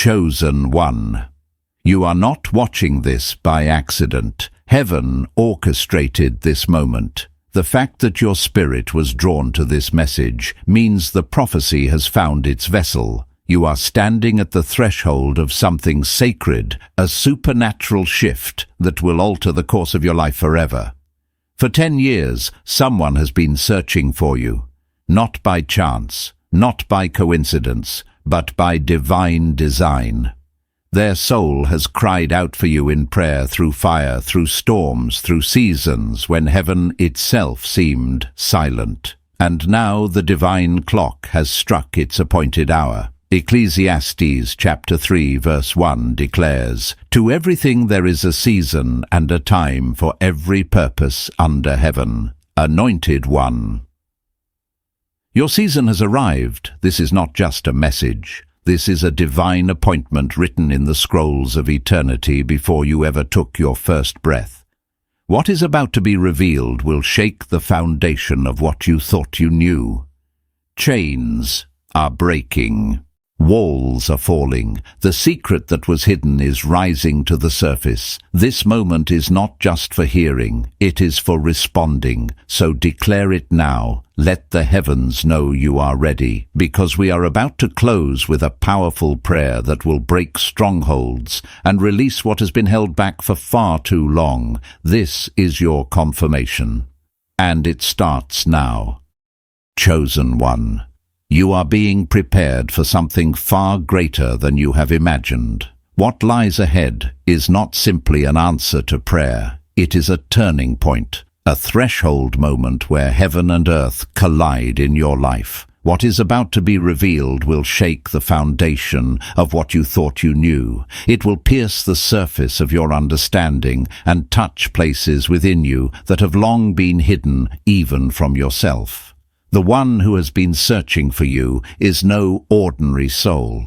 Chosen one. You are not watching this by accident. Heaven orchestrated this moment. The fact that your spirit was drawn to this message means the prophecy has found its vessel. You are standing at the threshold of something sacred, a supernatural shift that will alter the course of your life forever. For 10 years, someone has been searching for you, not by chance, not by coincidence, but by divine design. Their soul has cried out for you in prayer, through fire, through storms, through seasons when heaven itself seemed silent. And now the divine clock has struck its appointed hour. Ecclesiastes chapter 3 verse 1 declares, "To everything there is a season and a time for every purpose under heaven." Anointed one. Your season has arrived. This is not just a message. This is a divine appointment written in the scrolls of eternity before you ever took your first breath. What is about to be revealed will shake the foundation of what you thought you knew. Chains are breaking. Walls are falling. The secret that was hidden is rising to the surface. This moment is not just for hearing, it is for responding. So declare it now. Let the heavens know you are ready, because we are about to close with a powerful prayer that will break strongholds and release what has been held back for far too long. This is your confirmation. And it starts now. Chosen one. You are being prepared for something far greater than you have imagined. What lies ahead is not simply an answer to prayer. It is a turning point, a threshold moment where heaven and earth collide in your life. What is about to be revealed will shake the foundation of what you thought you knew. It will pierce the surface of your understanding and touch places within you that have long been hidden even from yourself. The one who has been searching for you is no ordinary soul.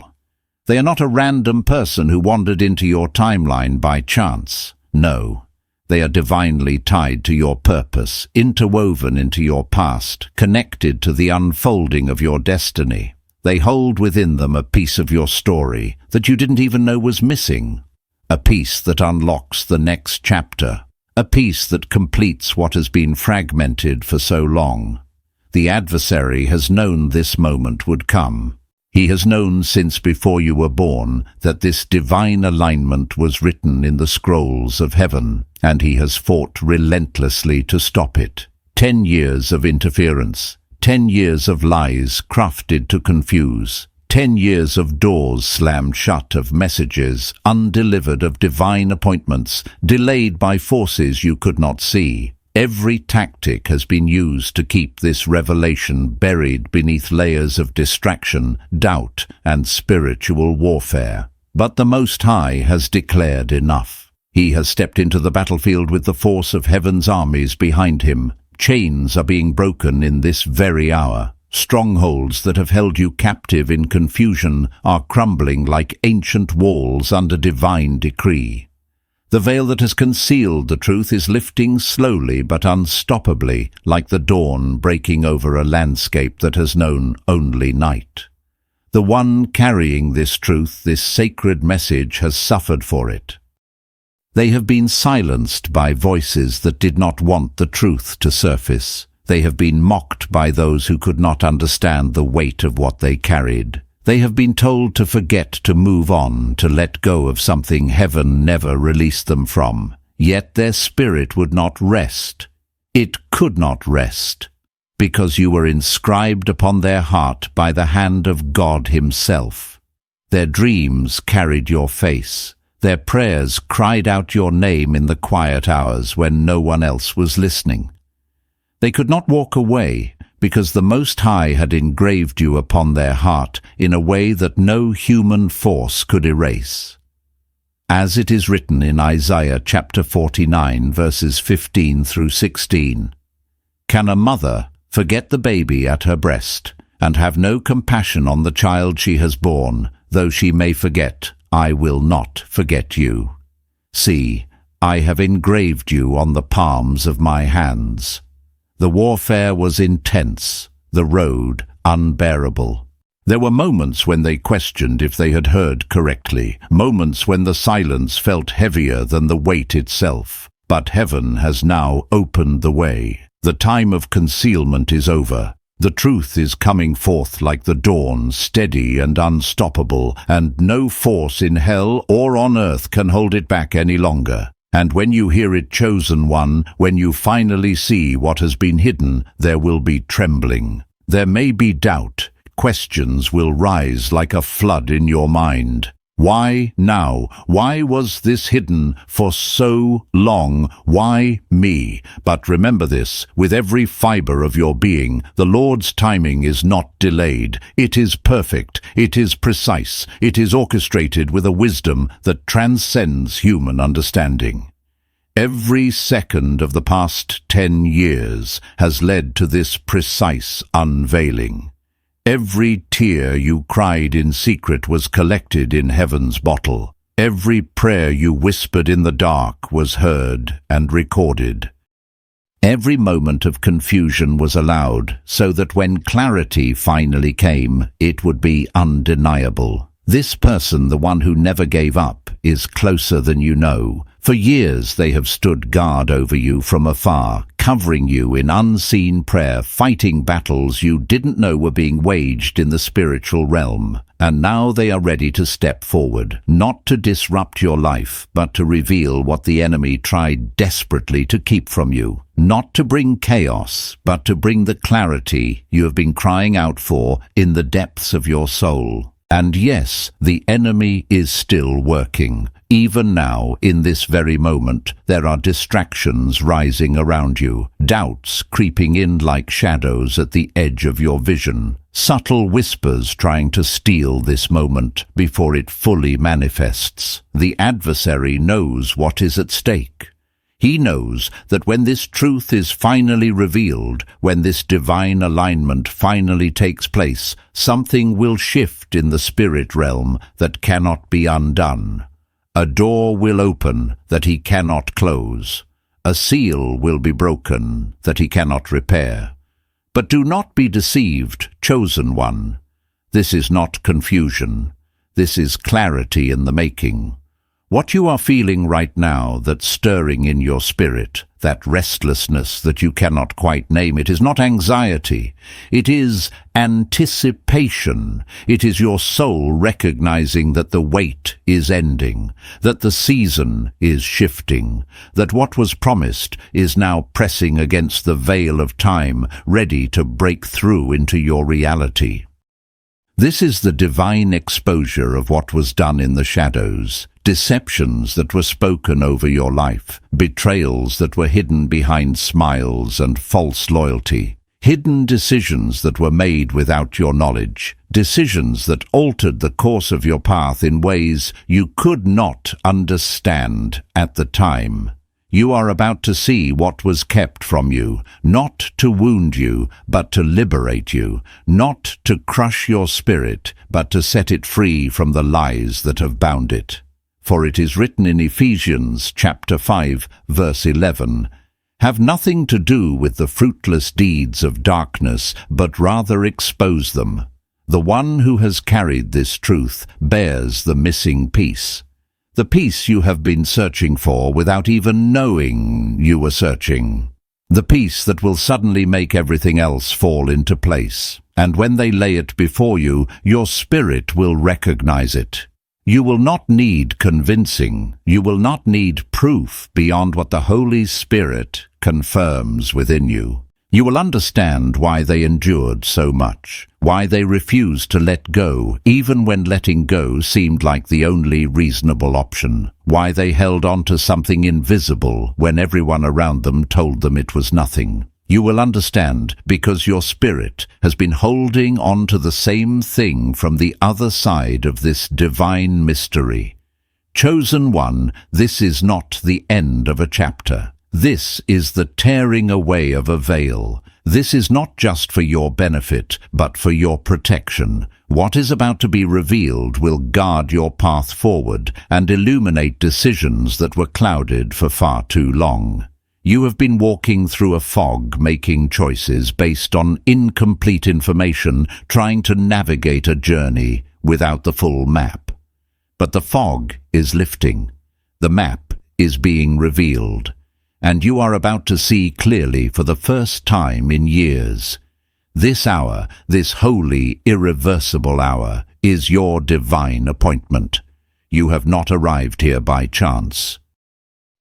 They are not a random person who wandered into your timeline by chance. No, they are divinely tied to your purpose, interwoven into your past, connected to the unfolding of your destiny. They hold within them a piece of your story that you didn't even know was missing, a piece that unlocks the next chapter, a piece that completes what has been fragmented for so long. The adversary has known this moment would come. He has known since before you were born that this divine alignment was written in the scrolls of heaven, and he has fought relentlessly to stop it. 10 years of interference, 10 years of lies crafted to confuse, 10 years of doors slammed shut, of messages undelivered, of divine appointments delayed by forces you could not see. Every tactic has been used to keep this revelation buried beneath layers of distraction, doubt, and spiritual warfare. But the Most High has declared enough. He has stepped into the battlefield with the force of heaven's armies behind him. Chains are being broken in this very hour. Strongholds that have held you captive in confusion are crumbling like ancient walls under divine decree. The veil that has concealed the truth is lifting slowly but unstoppably, like the dawn breaking over a landscape that has known only night. The one carrying this truth, this sacred message, has suffered for it. They have been silenced by voices that did not want the truth to surface. They have been mocked by those who could not understand the weight of what they carried. They have been told to forget, to move on, to let go of something heaven never released them from. Yet their spirit would not rest. It could not rest, because you were inscribed upon their heart by the hand of God himself. Their dreams carried your face. Their prayers cried out your name in the quiet hours when no one else was listening. They could not walk away, because the Most High had engraved you upon their heart in a way that no human force could erase. As it is written in Isaiah chapter 49, verses 15 through 16, "Can a mother forget the baby at her breast, and have no compassion on the child she has borne? Though she may forget, I will not forget you. See, I have engraved you on the palms of my hands." The warfare was intense, the road unbearable. There were moments when they questioned if they had heard correctly, moments when the silence felt heavier than the weight itself. But heaven has now opened the way. The time of concealment is over. The truth is coming forth like the dawn, steady and unstoppable, and no force in hell or on earth can hold it back any longer. And when you hear it, chosen one, when you finally see what has been hidden, there will be trembling. There may be doubt. Questions will rise like a flood in your mind. Why now? Why was this hidden for so long? Why me? But remember this, with every fiber of your being, the Lord's timing is not delayed. It is perfect. It is precise. It is orchestrated with a wisdom that transcends human understanding. Every second of the past 10 years has led to this precise unveiling. Every tear you cried in secret was collected in heaven's bottle. Every prayer you whispered in the dark was heard and recorded. Every moment of confusion was allowed, so that when clarity finally came, it would be undeniable. This person, the one who never gave up, is closer than you know. For years they have stood guard over you from afar, covering you in unseen prayer, fighting battles you didn't know were being waged in the spiritual realm. And now they are ready to step forward, not to disrupt your life, but to reveal what the enemy tried desperately to keep from you. Not to bring chaos, but to bring the clarity you have been crying out for in the depths of your soul. And yes, the enemy is still working. Even now, in this very moment, there are distractions rising around you, doubts creeping in like shadows at the edge of your vision, subtle whispers trying to steal this moment before it fully manifests. The adversary knows what is at stake. He knows that when this truth is finally revealed, when this divine alignment finally takes place, something will shift in the spirit realm that cannot be undone. A door will open that he cannot close. A seal will be broken that he cannot repair. But do not be deceived, chosen one. This is not confusion. This is clarity in the making. What you are feeling right now, that's stirring in your spirit, that restlessness that you cannot quite name, it is not anxiety. It is anticipation. It is your soul recognizing that the wait is ending, that the season is shifting, that what was promised is now pressing against the veil of time, ready to break through into your reality. This is the divine exposure of what was done in the shadows. Deceptions that were spoken over your life, betrayals that were hidden behind smiles and false loyalty, hidden decisions that were made without your knowledge, decisions that altered the course of your path in ways you could not understand at the time. You are about to see what was kept from you, not to wound you, but to liberate you, not to crush your spirit, but to set it free from the lies that have bound it. For it is written in Ephesians chapter 5, verse 11, "Have nothing to do with the fruitless deeds of darkness, but rather expose them. The one who has carried this truth bears the missing piece. The piece you have been searching for without even knowing you were searching. The piece that will suddenly make everything else fall into place. And when they lay it before you, your spirit will recognize it. You will not need convincing. You will not need proof beyond what the Holy Spirit confirms within you. You will understand why they endured so much, why they refused to let go, even when letting go seemed like the only reasonable option, why they held on to something invisible when everyone around them told them it was nothing. You will understand because your spirit has been holding on to the same thing from the other side of this divine mystery. Chosen one, this is not the end of a chapter. This is the tearing away of a veil. This is not just for your benefit, but for your protection. What is about to be revealed will guard your path forward and illuminate decisions that were clouded for far too long. You have been walking through a fog, making choices based on incomplete information, trying to navigate a journey without the full map. But the fog is lifting. The map is being revealed, and you are about to see clearly for the first time in years. This hour, this holy, irreversible hour, is your divine appointment. You have not arrived here by chance.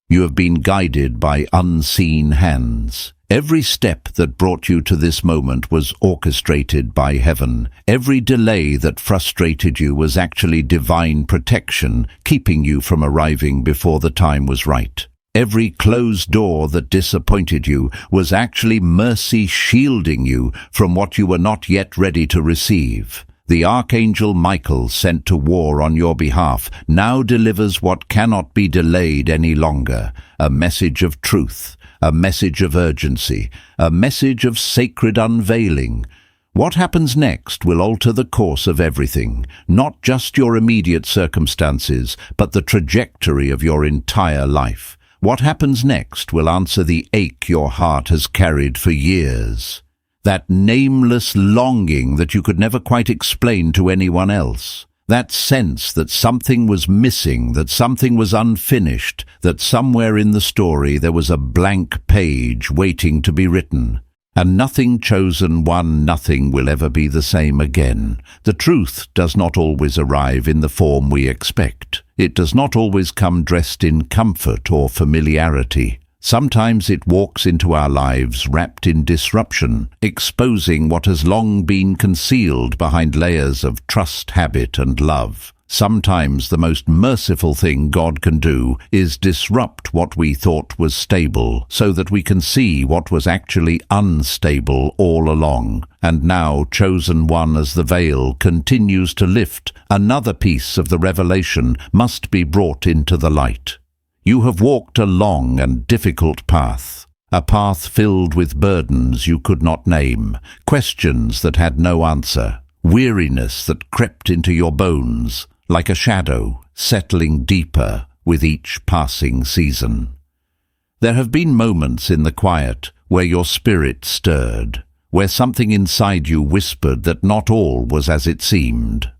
You have been guided by unseen hands. Every step that brought you to this moment was orchestrated by heaven. Every delay that frustrated you was actually divine protection, keeping you from arriving before the time was right. Every closed door that disappointed you was actually mercy shielding you from what you were not yet ready to receive. The Archangel Michael, sent to war on your behalf, now delivers what cannot be delayed any longer, a message of truth, a message of urgency, a message of sacred unveiling. What happens next will alter the course of everything, not just your immediate circumstances, but the trajectory of your entire life. What happens next will answer the ache your heart has carried for years. That nameless longing that you could never quite explain to anyone else. That sense that something was missing, that something was unfinished, that somewhere in the story there was a blank page waiting to be written. And nothing, chosen one, nothing will ever be the same again. The truth does not always arrive in the form we expect. It does not always come dressed in comfort or familiarity. Sometimes it walks into our lives wrapped in disruption, exposing what has long been concealed behind layers of trust, habit, and love. Sometimes the most merciful thing God can do is disrupt what we thought was stable, so that we can see what was actually unstable all along. And now, chosen one, as the veil continues to lift, another piece of the revelation must be brought into the light. You have walked a long and difficult path, a path filled with burdens you could not name, questions that had no answer, weariness that crept into your bones, like a shadow settling deeper with each passing season. There have been moments in the quiet where your spirit stirred, where something inside you whispered that not all was as it seemed.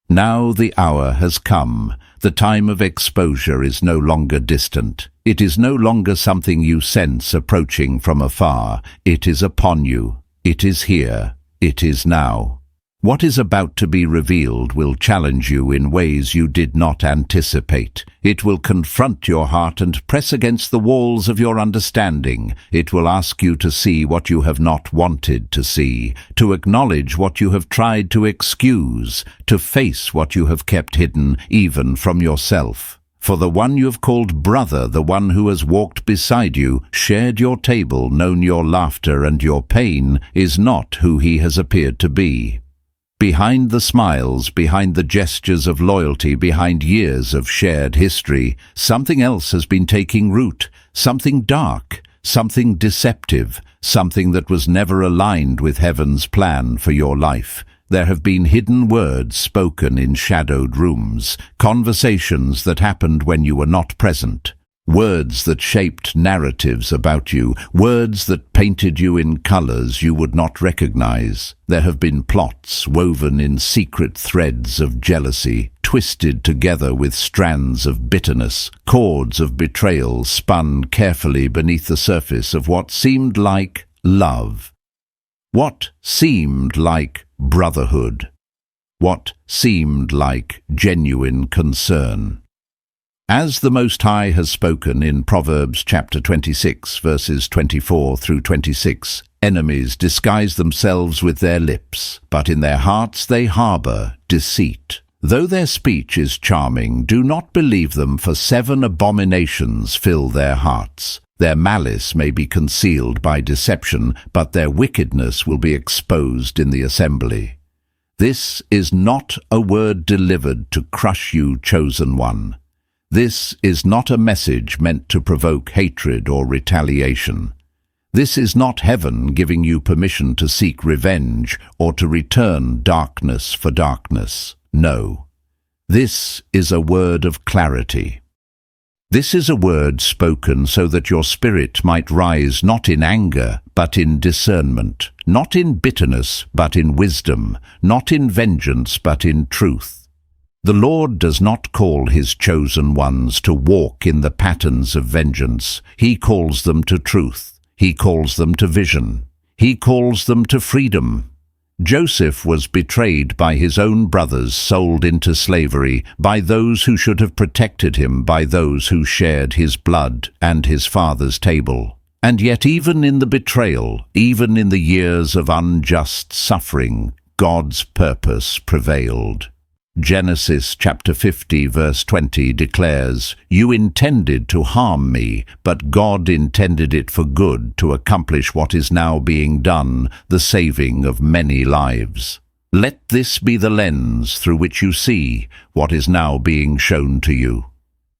Now the hour has come. The time of exposure is no longer distant. It is no longer something you sense approaching from afar. It is upon you. It is here. It is now. What is about to be revealed will challenge you in ways you did not anticipate. It will confront your heart and press against the walls of your understanding. It will ask you to see what you have not wanted to see, to acknowledge what you have tried to excuse, to face what you have kept hidden, even from yourself. For the one you have called brother, the one who has walked beside you, shared your table, known your laughter and your pain, is not who he has appeared to be. Behind the smiles, behind the gestures of loyalty, behind years of shared history, something else has been taking root, something dark, something deceptive, something that was never aligned with heaven's plan for your life. There have been hidden words spoken in shadowed rooms, conversations that happened when you were not present. Words that shaped narratives about you, words that painted you in colors you would not recognize. There have been plots woven in secret threads of jealousy, twisted together with strands of bitterness, cords of betrayal spun carefully beneath the surface of what seemed like love. What seemed like brotherhood. What seemed like genuine concern. As the Most High has spoken in Proverbs chapter 26, verses 24 through 26, enemies disguise themselves with their lips, but in their hearts they harbor deceit. Though their speech is charming, do not believe them, for 7 abominations fill their hearts. Their malice may be concealed by deception, but their wickedness will be exposed in the assembly. This is not a word delivered to crush you, chosen one. This is not a message meant to provoke hatred or retaliation. This is not heaven giving you permission to seek revenge or to return darkness for darkness. No. This is a word of clarity. This is a word spoken so that your spirit might rise not in anger, but in discernment, not in bitterness, but in wisdom, not in vengeance, but in truth. The Lord does not call his chosen ones to walk in the patterns of vengeance. He calls them to truth. He calls them to vision. He calls them to freedom. Joseph was betrayed by his own brothers, sold into slavery, by those who should have protected him, by those who shared his blood and his father's table. And yet even in the betrayal, even in the years of unjust suffering, God's purpose prevailed. Genesis chapter 50 verse 20 declares, "You intended to harm me, but God intended it for good to accomplish what is now being done, the saving of many lives." Let this be the lens through which you see what is now being shown to you.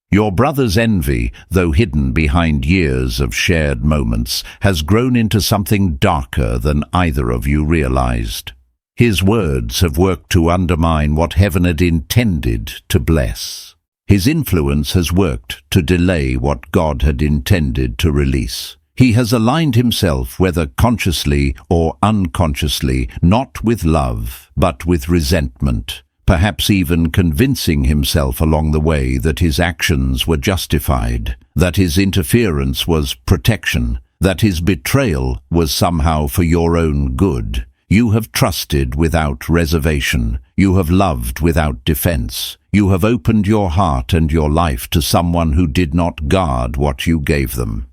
Your brother's envy, though hidden behind years of shared moments, has grown into something darker than either of you realized. His words have worked to undermine what heaven had intended to bless. His influence has worked to delay what God had intended to release. He has aligned himself, whether consciously or unconsciously, not with love, but with resentment, perhaps even convincing himself along the way that his actions were justified, that his interference was protection, that his betrayal was somehow for your own good. You have trusted without reservation. You have loved without defense. You have opened your heart and your life to someone who did not guard what you gave them.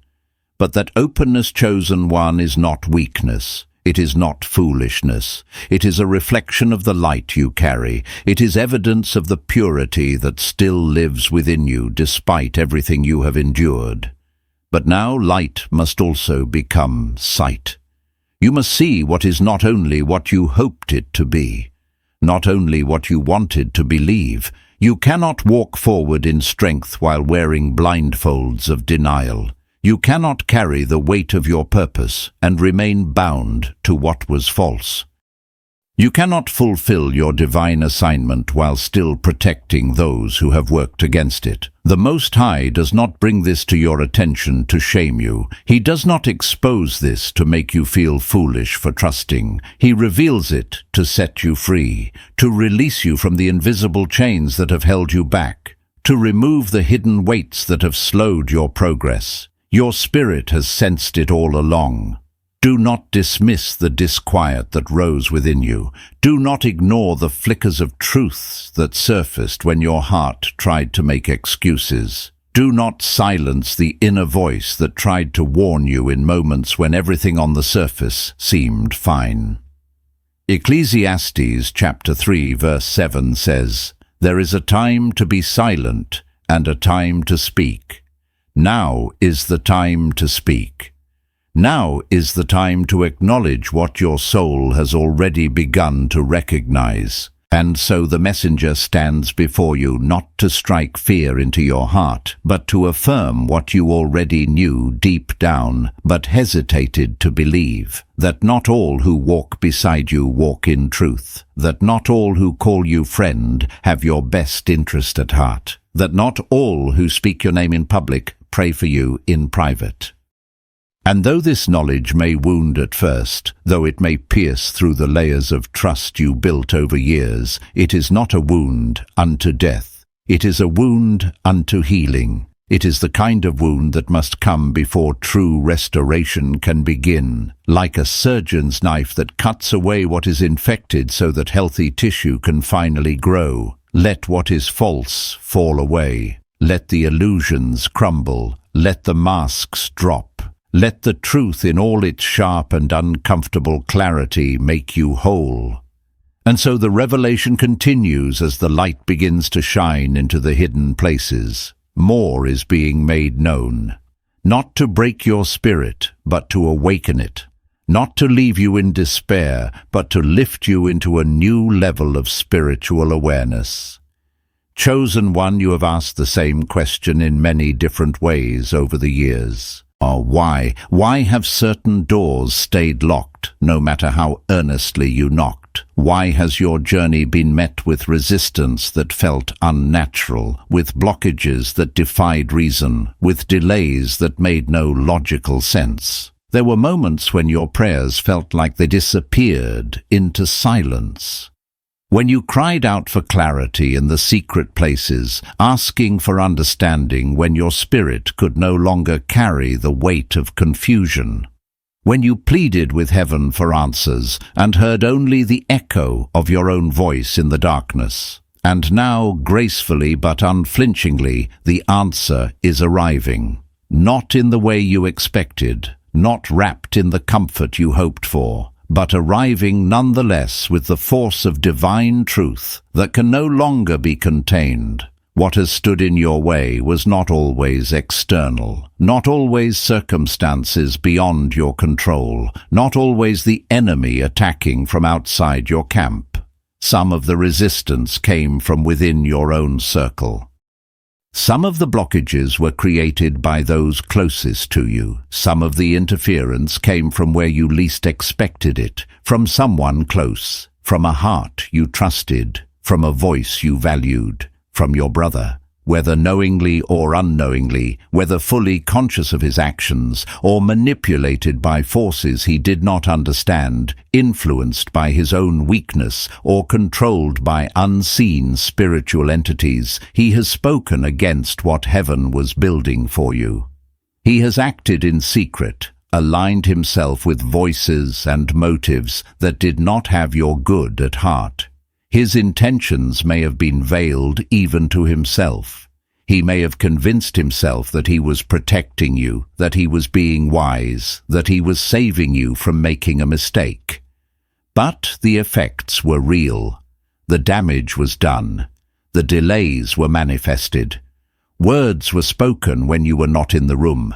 But that openness, chosen one, is not weakness. It is not foolishness. It is a reflection of the light you carry. It is evidence of the purity that still lives within you despite everything you have endured. But now light must also become sight. You must see what is not only what you hoped it to be, not only what you wanted to believe. You cannot walk forward in strength while wearing blindfolds of denial. You cannot carry the weight of your purpose and remain bound to what was false. You cannot fulfill your divine assignment while still protecting those who have worked against it. The Most High does not bring this to your attention to shame you. He does not expose this to make you feel foolish for trusting. He reveals it to set you free, to release you from the invisible chains that have held you back, to remove the hidden weights that have slowed your progress. Your spirit has sensed it all along. Do not dismiss the disquiet that rose within you. Do not ignore the flickers of truth that surfaced when your heart tried to make excuses. Do not silence the inner voice that tried to warn you in moments when everything on the surface seemed fine. Ecclesiastes chapter 3 verse 7 says, "There is a time to be silent and a time to speak. Now is the time to speak. Now is the time to acknowledge what your soul has already begun to recognize." And so the messenger stands before you not to strike fear into your heart, but to affirm what you already knew deep down, but hesitated to believe, that not all who walk beside you walk in truth, that not all who call you friend have your best interest at heart, that not all who speak your name in public pray for you in private. And though this knowledge may wound at first, though it may pierce through the layers of trust you built over years, it is not a wound unto death. It is a wound unto healing. It is the kind of wound that must come before true restoration can begin, like a surgeon's knife that cuts away what is infected so that healthy tissue can finally grow. Let what is false fall away. Let the illusions crumble. Let the masks drop. Let the truth in all its sharp and uncomfortable clarity make you whole. And so the revelation continues as the light begins to shine into the hidden places. More is being made known. Not to break your spirit, but to awaken it. Not to leave you in despair, but to lift you into a new level of spiritual awareness. Chosen one, you have asked the same question in many different ways over the years. Why? Why have certain doors stayed locked, no matter how earnestly you knocked? Why has your journey been met with resistance that felt unnatural, with blockages that defied reason, with delays that made no logical sense? There were moments when your prayers felt like they disappeared into silence. When you cried out for clarity in the secret places, asking for understanding when your spirit could no longer carry the weight of confusion. When you pleaded with heaven for answers and heard only the echo of your own voice in the darkness. And now, gracefully but unflinchingly, the answer is arriving. Not in the way you expected, not wrapped in the comfort you hoped for, but arriving nonetheless with the force of divine truth that can no longer be contained. What has stood in your way was not always external, not always circumstances beyond your control, not always the enemy attacking from outside your camp. Some of the resistance came from within your own circle. Some of the blockages were created by those closest to you. Some of the interference came from where you least expected it, from someone close, from a heart you trusted, from a voice you valued, from your brother. Whether knowingly or unknowingly, whether fully conscious of his actions or manipulated by forces he did not understand, influenced by his own weakness or controlled by unseen spiritual entities, he has spoken against what heaven was building for you. He has acted in secret, aligned himself with voices and motives that did not have your good at heart. His intentions may have been veiled even to himself. He may have convinced himself that he was protecting you, that he was being wise, that he was saving you from making a mistake. But the effects were real. The damage was done. The delays were manifested. Words were spoken when you were not in the room.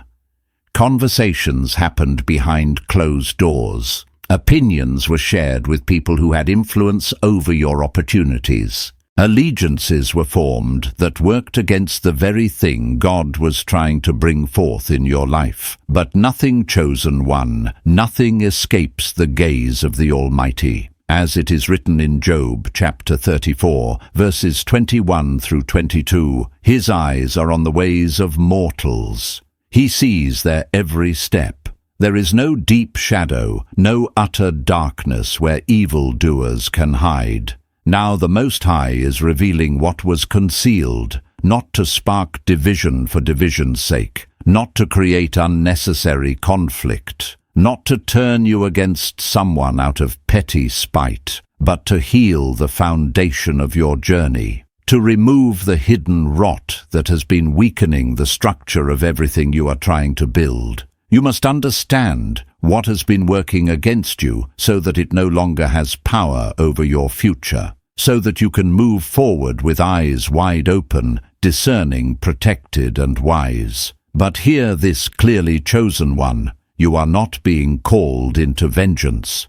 Conversations happened behind closed doors. Opinions were shared with people who had influence over your opportunities. Allegiances were formed that worked against the very thing God was trying to bring forth in your life. But nothing chosen one, nothing escapes the gaze of the Almighty. As it is written in Job chapter 34, verses 21 through 22, His eyes are on the ways of mortals. He sees their every step. There is no deep shadow, no utter darkness where evildoers can hide. Now the Most High is revealing what was concealed, not to spark division for division's sake, not to create unnecessary conflict, not to turn you against someone out of petty spite, but to heal the foundation of your journey, to remove the hidden rot that has been weakening the structure of everything you are trying to build. You must understand what has been working against you so that it no longer has power over your future, so that you can move forward with eyes wide open, discerning, protected, and wise. But hear this clearly chosen one, you are not being called into vengeance.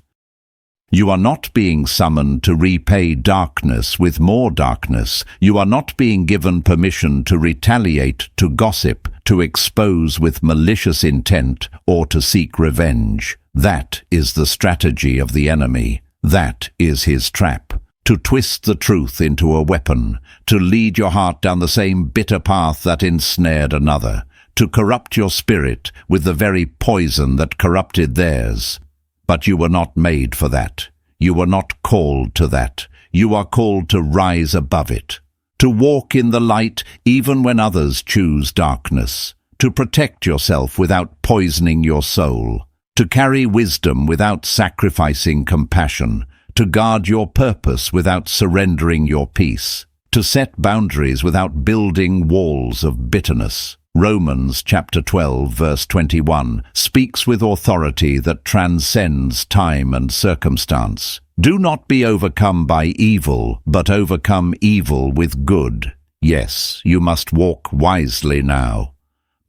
You are not being summoned to repay darkness with more darkness. You are not being given permission to retaliate, to gossip, to expose with malicious intent, or to seek revenge. That is the strategy of the enemy. That is his trap. To twist the truth into a weapon, to lead your heart down the same bitter path that ensnared another, to corrupt your spirit with the very poison that corrupted theirs. But you were not made for that. You were not called to that. You are called to rise above it, to walk in the light even when others choose darkness, to protect yourself without poisoning your soul, to carry wisdom without sacrificing compassion, to guard your purpose without surrendering your peace, to set boundaries without building walls of bitterness. Romans chapter 12, verse 21, speaks with authority that transcends time and circumstance. Do not be overcome by evil, but overcome evil with good. Yes, you must walk wisely now.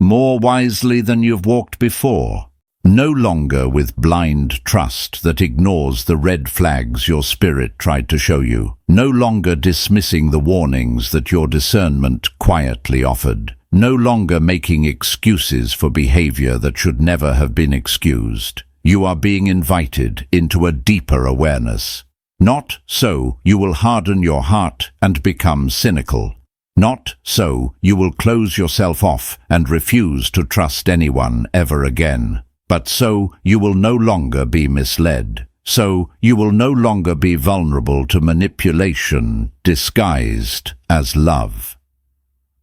More wisely than you've walked before. No longer with blind trust that ignores the red flags your spirit tried to show you. No longer dismissing the warnings that your discernment quietly offered. no longer making excuses for behavior that should never have been excused. You are being invited into a deeper awareness. Not so you will harden your heart and become cynical. Not so you will close yourself off and refuse to trust anyone ever again. But so you will no longer be misled. So you will no longer be vulnerable to manipulation disguised as love.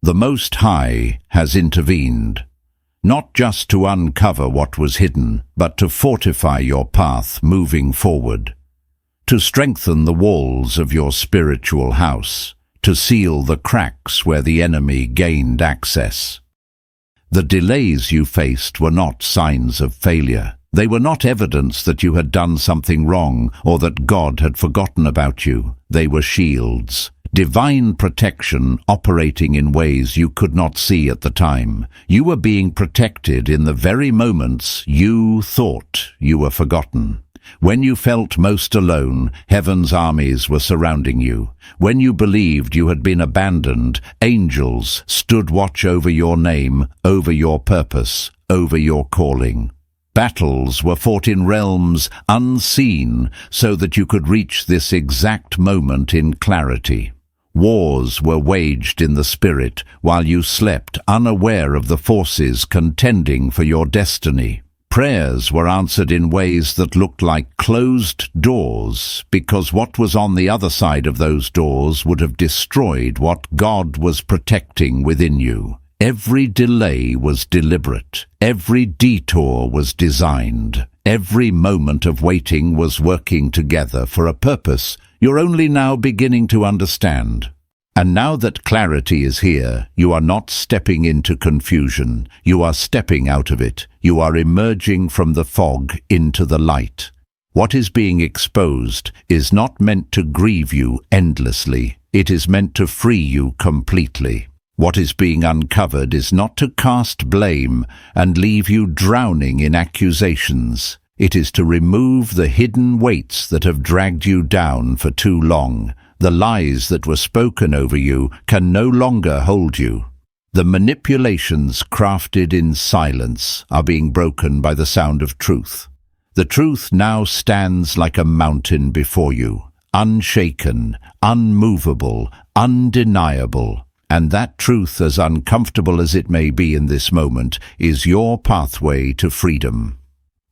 The Most High has intervened, not just to uncover what was hidden, but to fortify your path moving forward, to strengthen the walls of your spiritual house, to seal the cracks where the enemy gained access. The delays you faced were not signs of failure. They were not evidence that you had done something wrong or that God had forgotten about you. They were shields, divine protection operating in ways you could not see at the time. You were being protected in the very moments you thought you were forgotten. When you felt most alone, heaven's armies were surrounding you. When you believed you had been abandoned, angels stood watch over your name, over your purpose, over your calling. Battles were fought in realms unseen so that you could reach this exact moment in clarity. Wars were waged in the spirit while you slept, unaware of the forces contending for your destiny. Prayers were answered in ways that looked like closed doors, because what was on the other side of those doors would have destroyed what God was protecting within you. Every delay was deliberate. Every detour was designed. Every moment of waiting was working together for a purpose you're only now beginning to understand. And now that clarity is here, you are not stepping into confusion. You are stepping out of it. You are emerging from the fog into the light. What is being exposed is not meant to grieve you endlessly. It is meant to free you completely. What is being uncovered is not to cast blame and leave you drowning in accusations. It is to remove the hidden weights that have dragged you down for too long. The lies that were spoken over you can no longer hold you. The manipulations crafted in silence are being broken by the sound of truth. The truth now stands like a mountain before you, unshaken, unmovable, undeniable. And that truth, as uncomfortable as it may be in this moment, is your pathway to freedom.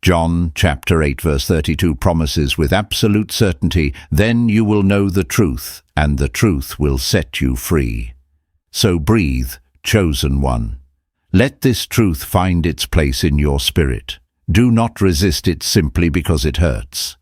John chapter 8 verse 32 promises with absolute certainty, "Then you will know the truth, and the truth will set you free." So breathe, chosen one. Let this truth find its place in your spirit. Do not resist it simply because it hurts.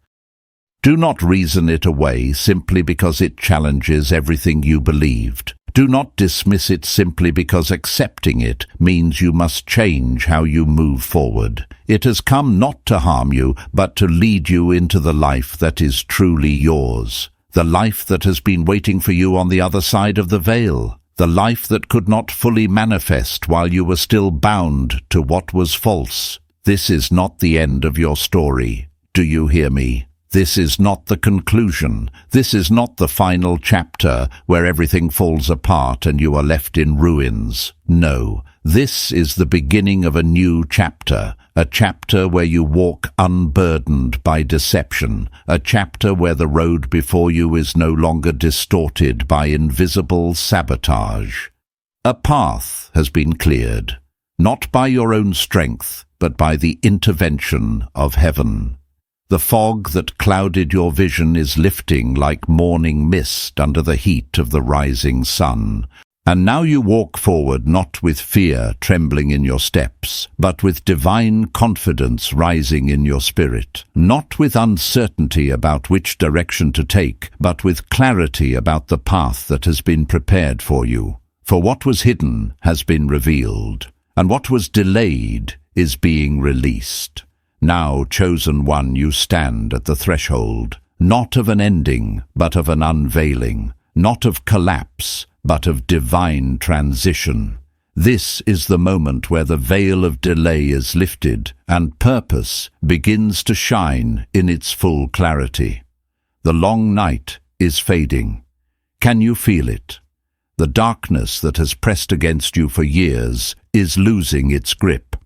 Do not reason it away simply because it challenges everything you believed. Do not dismiss it simply because accepting it means you must change how you move forward. It has come not to harm you, but to lead you into the life that is truly yours. The life that has been waiting for you on the other side of the veil. The life that could not fully manifest while you were still bound to what was false. This is not the end of your story. Do you hear me? This is not the conclusion. This is not the final chapter where everything falls apart and you are left in ruins. No, this is the beginning of a new chapter, a chapter where you walk unburdened by deception, a chapter where the road before you is no longer distorted by invisible sabotage. A path has been cleared, not by your own strength, but by the intervention of heaven. The fog that clouded your vision is lifting like morning mist under the heat of the rising sun. And now you walk forward not with fear trembling in your steps, but with divine confidence rising in your spirit. Not with uncertainty about which direction to take, but with clarity about the path that has been prepared for you. For what was hidden has been revealed, and what was delayed is being released. Now, chosen one, you stand at the threshold, not of an ending, but of an unveiling, not of collapse, but of divine transition. This is the moment where the veil of delay is lifted and purpose begins to shine in its full clarity. The long night is fading. Can you feel it? The darkness that has pressed against you for years is losing its grip.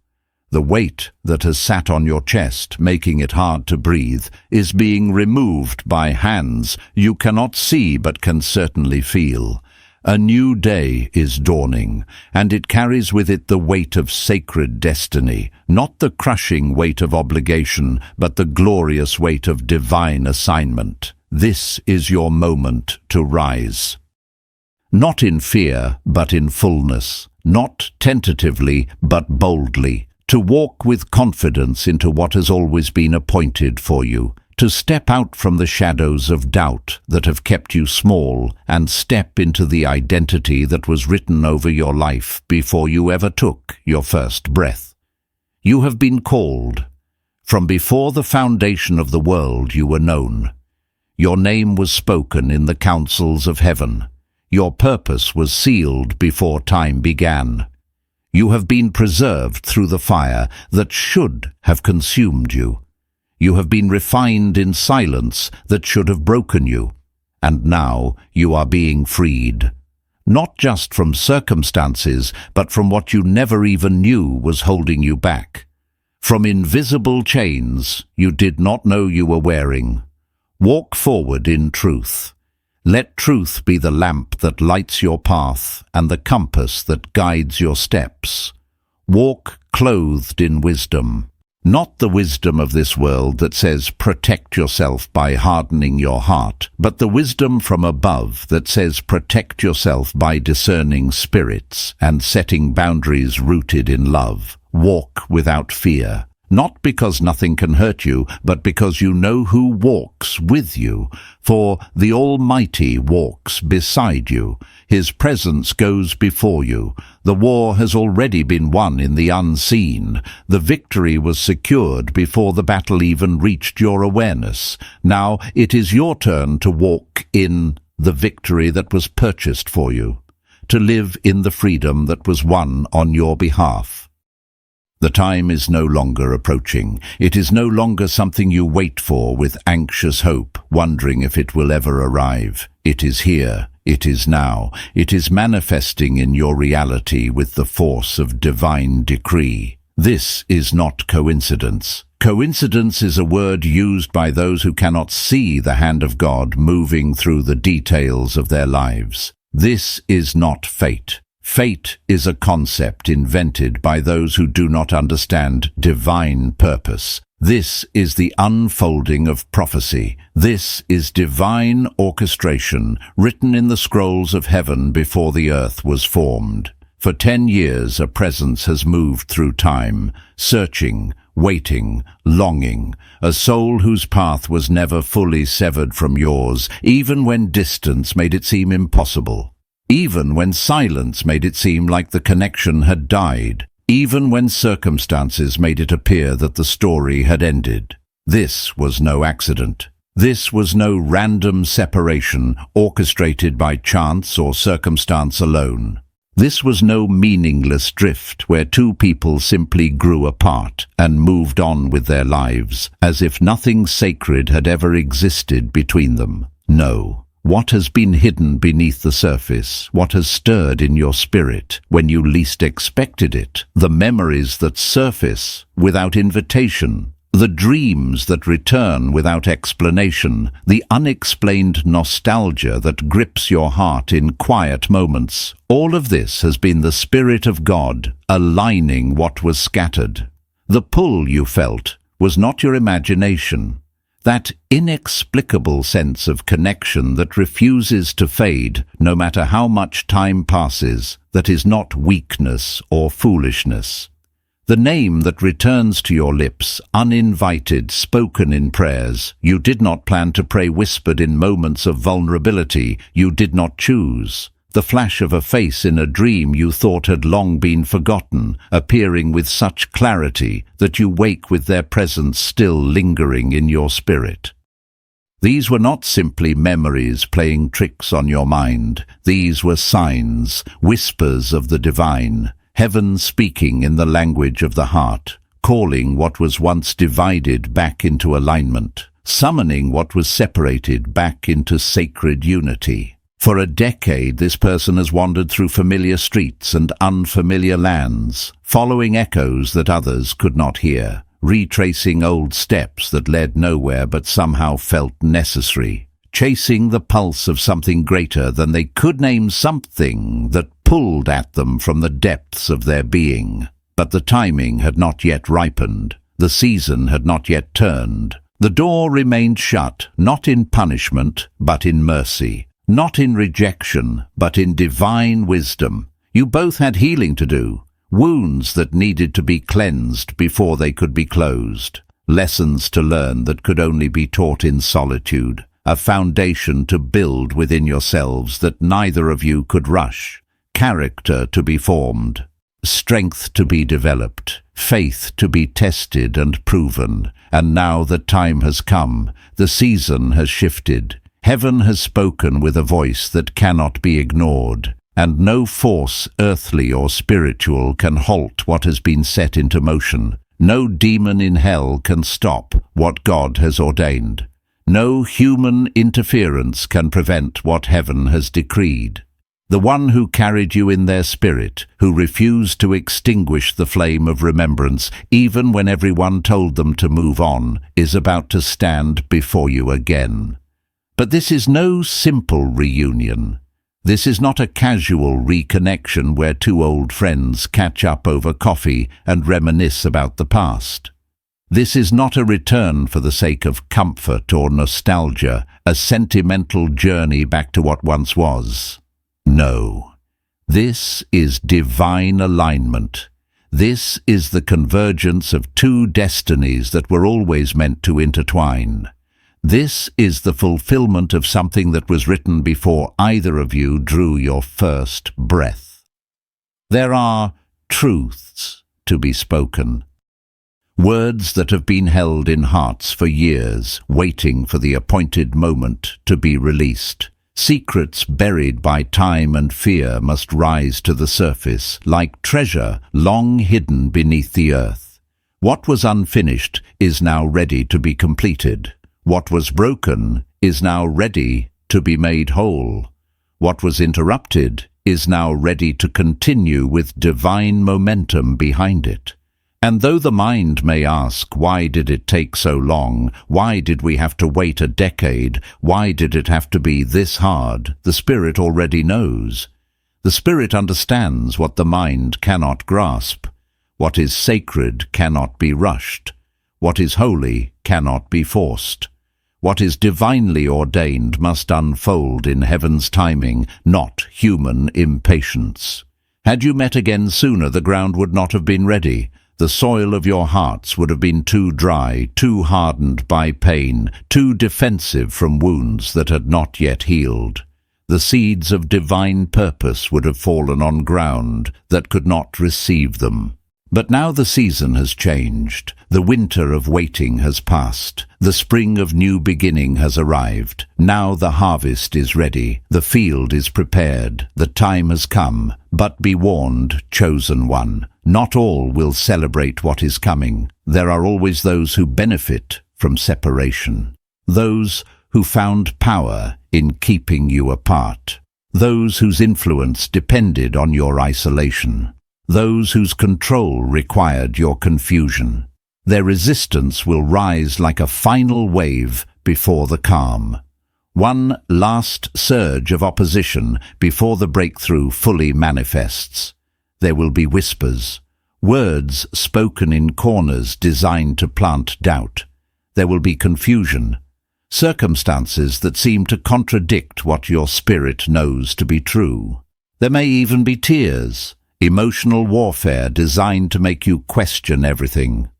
The weight that has sat on your chest, making it hard to breathe, is being removed by hands you cannot see but can certainly feel. A new day is dawning, and it carries with it the weight of sacred destiny, not the crushing weight of obligation, but the glorious weight of divine assignment. This is your moment to rise. Not in fear, but in fullness, not tentatively, but boldly, to walk with confidence into what has always been appointed for you, to step out from the shadows of doubt that have kept you small and step into the identity that was written over your life before you ever took your first breath. You have been called. From before the foundation of the world you were known. Your name was spoken in the councils of heaven. Your purpose was sealed before time began. You have been preserved through the fire that should have consumed you. You have been refined in silence that should have broken you. And now you are being freed. Not just from circumstances, but from what you never even knew was holding you back. From invisible chains you did not know you were wearing. Walk forward in truth. Let truth be the lamp that lights your path and the compass that guides your steps. Walk clothed in wisdom. Not the wisdom of this world that says protect yourself by hardening your heart, but the wisdom from above that says protect yourself by discerning spirits and setting boundaries rooted in love. Walk without fear. Not because nothing can hurt you, but because you know who walks with you. For the Almighty walks beside you. His presence goes before you. The war has already been won in the unseen. The victory was secured before the battle even reached your awareness. Now it is your turn to walk in the victory that was purchased for you, to live in the freedom that was won on your behalf. The time is no longer approaching. It is no longer something you wait for with anxious hope, wondering if it will ever arrive. It is here. It is now. It is manifesting in your reality with the force of divine decree. This is not coincidence. Coincidence is a word used by those who cannot see the hand of God moving through the details of their lives. This is not fate. Fate is a concept invented by those who do not understand divine purpose. This is the unfolding of prophecy. This is divine orchestration written in the scrolls of heaven before the earth was formed. For 10 years a presence has moved through time, searching, waiting, longing, a soul whose path was never fully severed from yours, even when distance made it seem impossible. Even when silence made it seem like the connection had died, even when circumstances made it appear that the story had ended. This was no accident. This was no random separation orchestrated by chance or circumstance alone. This was no meaningless drift where two people simply grew apart and moved on with their lives, as if nothing sacred had ever existed between them. No. What has been hidden beneath the surface, what has stirred in your spirit when you least expected it, the memories that surface without invitation, the dreams that return without explanation, the unexplained nostalgia that grips your heart in quiet moments, all of this has been the Spirit of God aligning what was scattered. The pull you felt was not your imagination. That inexplicable sense of connection that refuses to fade no matter how much time passes, that is not weakness or foolishness. The name that returns to your lips, uninvited, spoken in prayers. You did not plan to pray, whispered in moments of vulnerability you did not choose. The flash of a face in a dream you thought had long been forgotten, appearing with such clarity that you wake with their presence still lingering in your spirit. These were not simply memories playing tricks on your mind. These were signs, whispers of the divine, heaven speaking in the language of the heart, calling what was once divided back into alignment, summoning what was separated back into sacred unity. For a decade, this person has wandered through familiar streets and unfamiliar lands, following echoes that others could not hear, retracing old steps that led nowhere but somehow felt necessary, chasing the pulse of something greater than they could name, something that pulled at them from the depths of their being. But the timing had not yet ripened. The season had not yet turned. The door remained shut, not in punishment, but in mercy. Not in rejection, but in divine wisdom. You both had healing to do, wounds that needed to be cleansed before they could be closed, lessons to learn that could only be taught in solitude, a foundation to build within yourselves that neither of you could rush, character to be formed, strength to be developed, faith to be tested and proven. And now the time has come, the season has shifted. Heaven has spoken with a voice that cannot be ignored, and no force, earthly or spiritual, can halt what has been set into motion. No demon in hell can stop what God has ordained. No human interference can prevent what heaven has decreed. The one who carried you in their spirit, who refused to extinguish the flame of remembrance, even when everyone told them to move on, is about to stand before you again. But this is no simple reunion. This is not a casual reconnection where two old friends catch up over coffee and reminisce about the past. This is not a return for the sake of comfort or nostalgia, a sentimental journey back to what once was. No, this is divine alignment. This is the convergence of two destinies that were always meant to intertwine. This is the fulfillment of something that was written before either of you drew your first breath. There are truths to be spoken. Words that have been held in hearts for years, waiting for the appointed moment to be released. Secrets buried by time and fear must rise to the surface, like treasure long hidden beneath the earth. What was unfinished is now ready to be completed. What was broken is now ready to be made whole. What was interrupted is now ready to continue with divine momentum behind it. And though the mind may ask, why did it take so long? Why did we have to wait a decade? Why did it have to be this hard? The Spirit already knows. The Spirit understands what the mind cannot grasp. What is sacred cannot be rushed. What is holy cannot be forced. What is divinely ordained must unfold in heaven's timing, not human impatience. Had you met again sooner, the ground would not have been ready. The soil of your hearts would have been too dry, too hardened by pain, too defensive from wounds that had not yet healed. The seeds of divine purpose would have fallen on ground that could not receive them. But now the season has changed. The winter of waiting has passed. The spring of new beginning has arrived. Now the harvest is ready. The field is prepared. The time has come. But be warned, chosen one. Not all will celebrate what is coming. There are always those who benefit from separation. Those who found power in keeping you apart. Those whose influence depended on your isolation. Those whose control required your confusion. Their resistance will rise like a final wave before the calm. One last surge of opposition before the breakthrough fully manifests. There will be whispers, words spoken in corners designed to plant doubt. There will be confusion, circumstances that seem to contradict what your spirit knows to be true. There may even be tears, emotional warfare designed to make you question everything.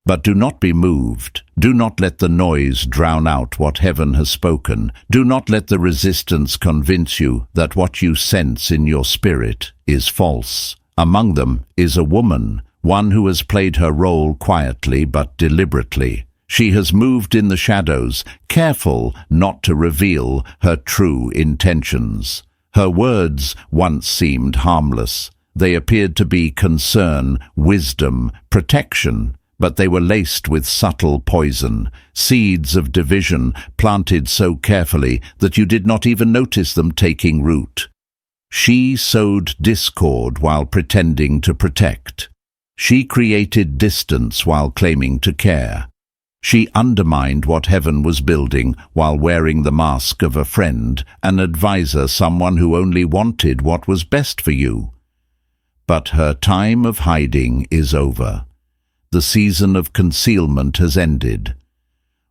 But do not be moved. Do not let the noise drown out what heaven has spoken. Do not let the resistance convince you that what you sense in your spirit is false. Among them is a woman, one who has played her role quietly but deliberately. She has moved in the shadows, careful not to reveal her true intentions. Her words once seemed harmless. They appeared to be concern, wisdom, protection. but they were laced with subtle poison, seeds of division planted so carefully that you did not even notice them taking root. She sowed discord while pretending to protect. She created distance while claiming to care. She undermined what heaven was building while wearing the mask of a friend, an advisor, someone who only wanted what was best for you. But her time of hiding is over. The season of concealment has ended.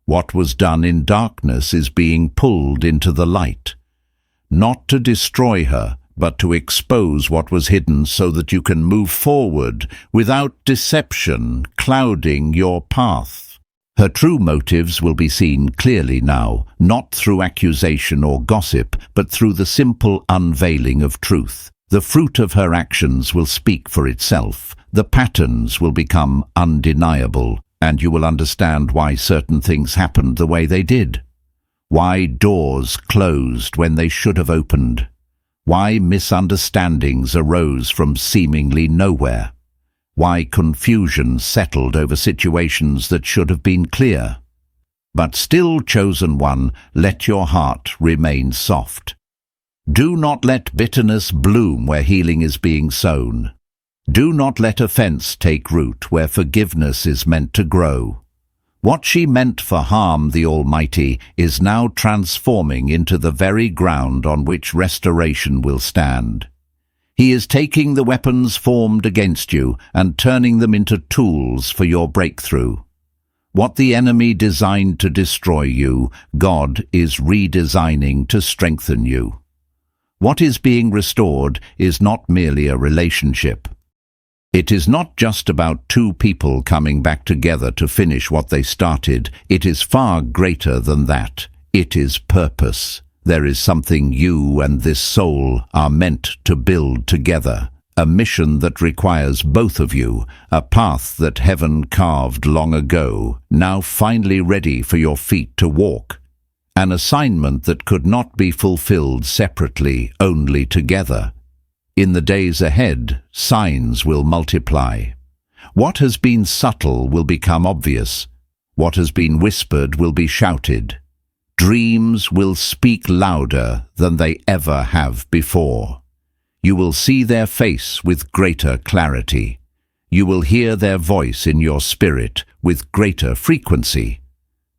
What was done in darkness is being pulled into the light, not to destroy her, but to expose what was hidden so that you can move forward without deception clouding your path. Her true motives will be seen clearly now, not through accusation or gossip, but through the simple unveiling of truth. The fruit of her actions will speak for itself. The patterns will become undeniable, and you will understand why certain things happened the way they did. Why doors closed when they should have opened. Why misunderstandings arose from seemingly nowhere. Why confusion settled over situations that should have been clear. But still, chosen one, let your heart remain soft. Do not let bitterness bloom where healing is being sown. Do not let offense take root where forgiveness is meant to grow. What she meant for harm, the Almighty, is now transforming into the very ground on which restoration will stand. He is taking the weapons formed against you and turning them into tools for your breakthrough. What the enemy designed to destroy you, God is redesigning to strengthen you. What is being restored is not merely a relationship. It is not just about two people coming back together to finish what they started. It is far greater than that. It is purpose. There is something you and this soul are meant to build together. A mission that requires both of you, a path that heaven carved long ago, now finally ready for your feet to walk. An assignment that could not be fulfilled separately, only together. In the days ahead, signs will multiply. What has been subtle will become obvious. What has been whispered will be shouted. Dreams will speak louder than they ever have before. You will see their face with greater clarity. You will hear their voice in your spirit with greater frequency.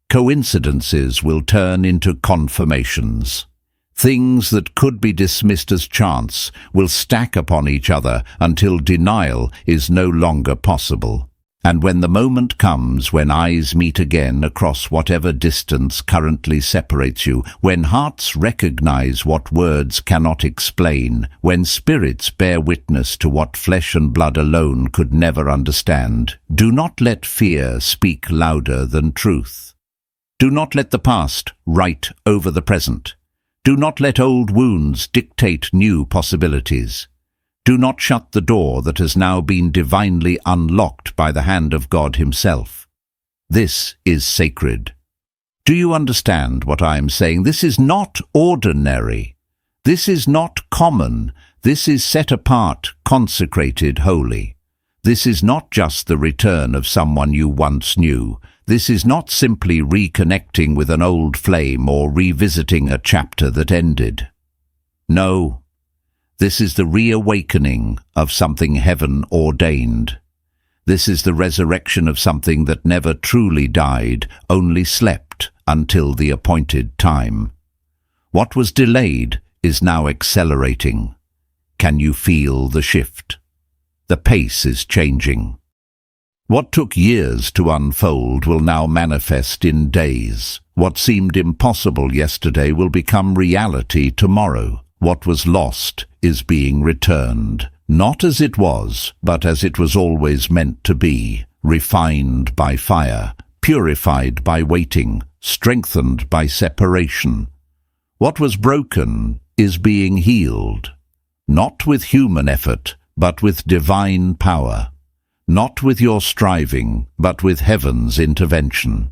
Coincidences will turn into confirmations. Things that could be dismissed as chance will stack upon each other until denial is no longer possible. And when the moment comes when eyes meet again across whatever distance currently separates you, when hearts recognize what words cannot explain, when spirits bear witness to what flesh and blood alone could never understand, do not let fear speak louder than truth. Do not let the past write over the present. Do not let old wounds dictate new possibilities. Do not shut the door that has now been divinely unlocked by the hand of God Himself. This is sacred. Do you understand what I am saying? This is not ordinary. This is not common. This is set apart, consecrated, holy. This is not just the return of someone you once knew. This is not simply reconnecting with an old flame or revisiting a chapter that ended. No, this is the reawakening of something heaven ordained. This is the resurrection of something that never truly died, only slept until the appointed time. What was delayed is now accelerating. Can you feel the shift? The pace is changing. What took years to unfold will now manifest in days. What seemed impossible yesterday will become reality tomorrow. What was lost is being returned, not as it was, but as it was always meant to be, refined by fire, purified by waiting, strengthened by separation. What was broken is being healed, not with human effort, but with divine power. Not with your striving, but with heaven's intervention.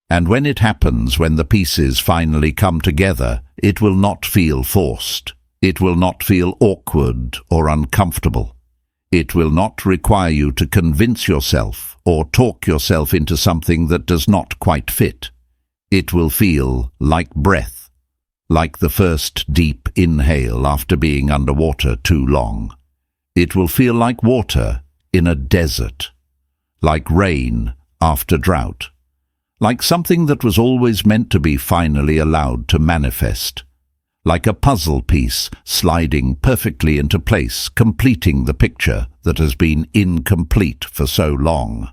And when it happens, when the pieces finally come together, it will not feel forced. It will not feel awkward or uncomfortable. It will not require you to convince yourself or talk yourself into something that does not quite fit. It will feel like breath, like the first deep inhale after being underwater too long. It will feel like water in a desert, like rain after drought, like something that was always meant to be finally allowed to manifest, like a puzzle piece sliding perfectly into place, completing the picture that has been incomplete for so long.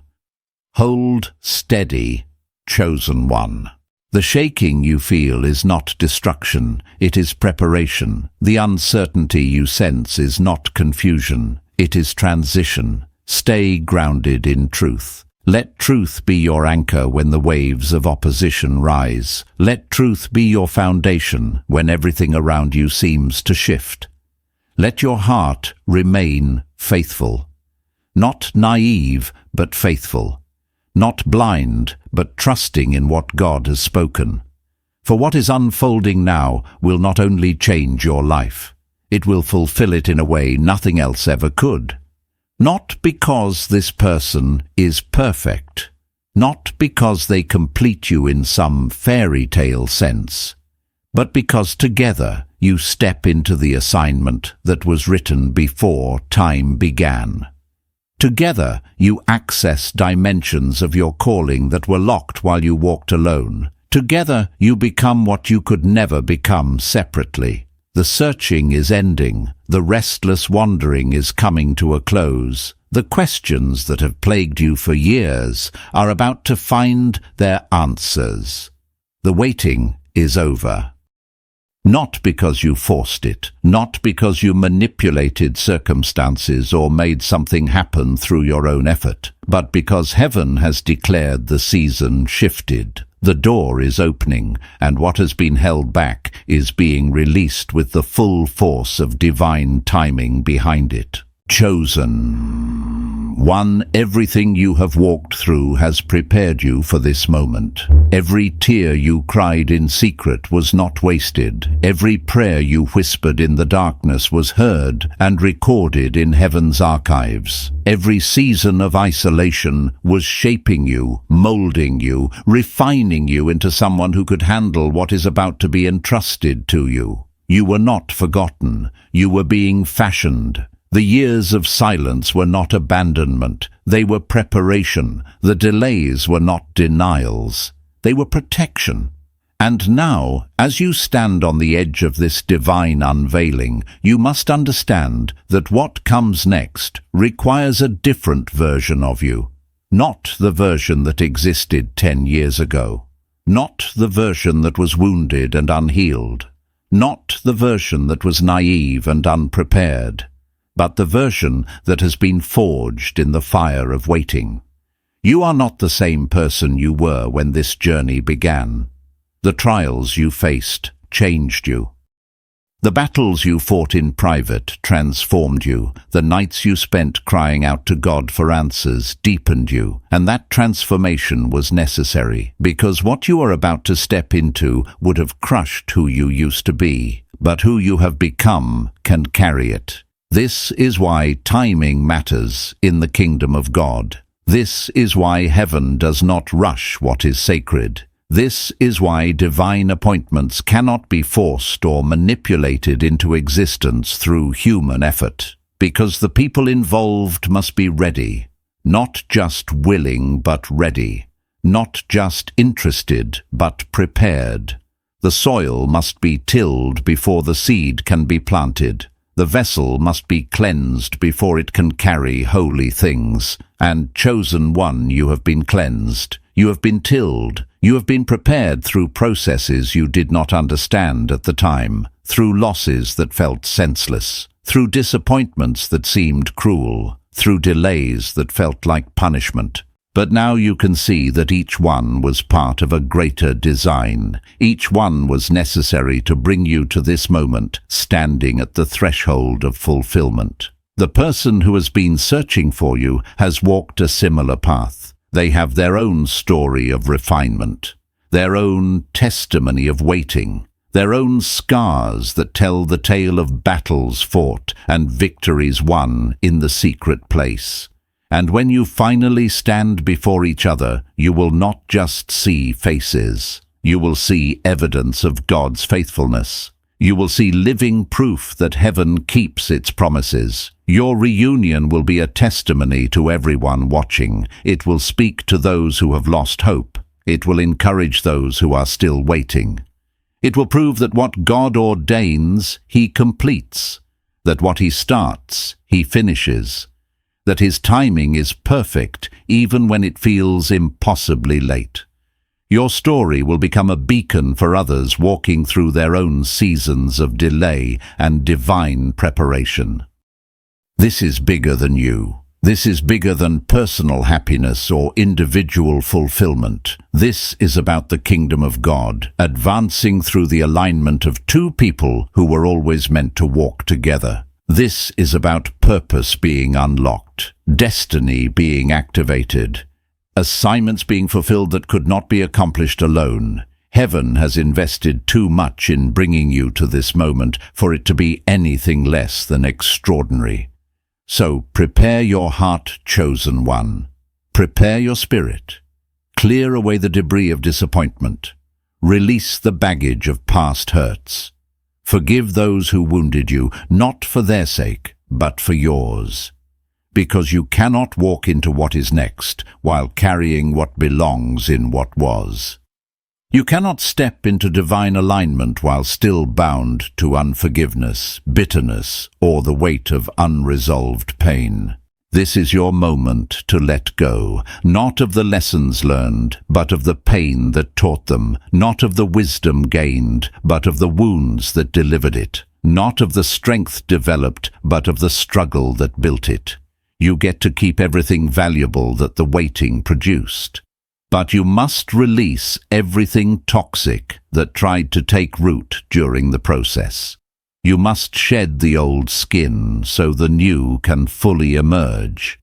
Hold steady, chosen one. The shaking you feel is not destruction, it is preparation. The uncertainty you sense is not confusion, it is transition. Stay grounded in truth. Let truth be your anchor when the waves of opposition rise. Let truth be your foundation when everything around you seems to shift. Let your heart remain faithful. Not naive, but faithful. Not blind, but trusting in what God has spoken. For what is unfolding now will not only change your life, it will fulfill it in a way nothing else ever could. Not because this person is perfect, not because they complete you in some fairy tale sense, but because together you step into the assignment that was written before time began. Together you access dimensions of your calling that were locked while you walked alone. Together you become what you could never become separately. The searching is ending. The restless wandering is coming to a close. The questions that have plagued you for years are about to find their answers. The waiting is over. Not because you forced it, not because you manipulated circumstances or made something happen through your own effort, but because heaven has declared the season shifted. The door is opening, and what has been held back is being released with the full force of divine timing behind it. Chosen one, everything you have walked through has prepared you for this moment. Every tear you cried in secret was not wasted. Every prayer you whispered in the darkness was heard and recorded in heaven's archives. Every season of isolation was shaping you, molding you, refining you into someone who could handle what is about to be entrusted to you. You were not forgotten. You were being fashioned. The years of silence were not abandonment, they were preparation. The delays were not denials, they were protection. And now, as you stand on the edge of this divine unveiling, you must understand that what comes next requires a different version of you. Not the version that existed 10 years ago. Not the version that was wounded and unhealed. Not the version that was naive and unprepared, but the version that has been forged in the fire of waiting. You are not the same person you were when this journey began. The trials you faced changed you. The battles you fought in private transformed you. The nights you spent crying out to God for answers deepened you. And that transformation was necessary, because what you are about to step into would have crushed who you used to be. But who you have become can carry it. This is why timing matters in the kingdom of God. This is why heaven does not rush what is sacred. This is why divine appointments cannot be forced or manipulated into existence through human effort. Because the people involved must be ready, not just willing but ready, not just interested but prepared. The soil must be tilled before the seed can be planted. The vessel must be cleansed before it can carry holy things. And chosen one, you have been cleansed. You have been tilled. You have been prepared through processes you did not understand at the time, through losses that felt senseless, through disappointments that seemed cruel, through delays that felt like punishment. But now you can see that each one was part of a greater design. Each one was necessary to bring you to this moment, standing at the threshold of fulfillment. The person who has been searching for you has walked a similar path. They have their own story of refinement, their own testimony of waiting, their own scars that tell the tale of battles fought and victories won in the secret place. And when you finally stand before each other, you will not just see faces. You will see evidence of God's faithfulness. You will see living proof that heaven keeps its promises. Your reunion will be a testimony to everyone watching. It will speak to those who have lost hope. It will encourage those who are still waiting. It will prove that what God ordains, He completes. That what He starts, He finishes. That His timing is perfect, even when it feels impossibly late. Your story will become a beacon for others walking through their own seasons of delay and divine preparation. This is bigger than you. This is bigger than personal happiness or individual fulfillment. This is about the kingdom of God, advancing through the alignment of two people who were always meant to walk together. This is about purpose being unlocked, destiny being activated, assignments being fulfilled that could not be accomplished alone. Heaven has invested too much in bringing you to this moment for it to be anything less than extraordinary. So prepare your heart, chosen one. Prepare your spirit. Clear away the debris of disappointment. Release the baggage of past hurts. Forgive those who wounded you, not for their sake, but for yours. Because you cannot walk into what is next while carrying what belongs in what was. You cannot step into divine alignment while still bound to unforgiveness, bitterness, or the weight of unresolved pain. This is your moment to let go, not of the lessons learned, but of the pain that taught them, not of the wisdom gained, but of the wounds that delivered it, not of the strength developed, but of the struggle that built it. You get to keep everything valuable that the waiting produced. But you must release everything toxic that tried to take root during the process. You must shed the old skin so the new can fully emerge.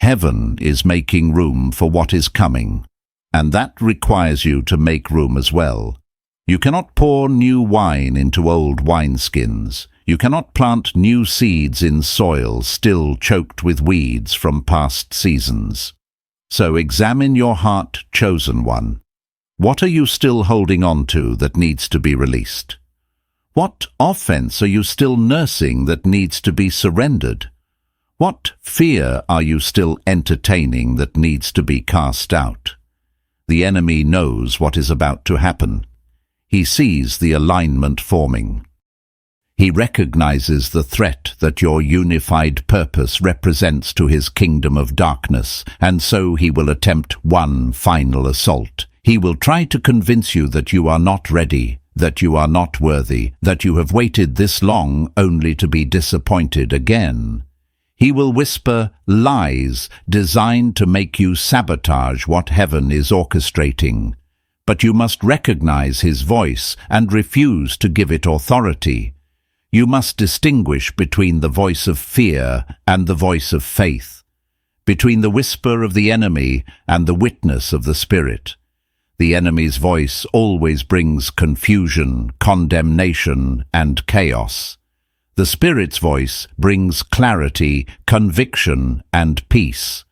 Heaven is making room for what is coming, and that requires you to make room as well. You cannot pour new wine into old wineskins. You cannot plant new seeds in soil still choked with weeds from past seasons. So examine your heart, chosen one. What are you still holding on to that needs to be released? What offense are you still nursing that needs to be surrendered? What fear are you still entertaining that needs to be cast out? The enemy knows what is about to happen. He sees the alignment forming. He recognizes the threat that your unified purpose represents to his kingdom of darkness, and so he will attempt one final assault. He will try to convince you that you are not ready, that you are not worthy, that you have waited this long only to be disappointed again. He will whisper lies designed to make you sabotage what heaven is orchestrating. But you must recognize his voice and refuse to give it authority. You must distinguish between the voice of fear and the voice of faith, between the whisper of the enemy and the witness of the Spirit. The enemy's voice always brings confusion, condemnation, and chaos. The Spirit's voice brings clarity, conviction, and peace.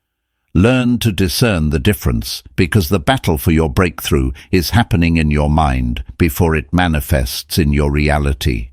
Learn to discern the difference, because the battle for your breakthrough is happening in your mind before it manifests in your reality.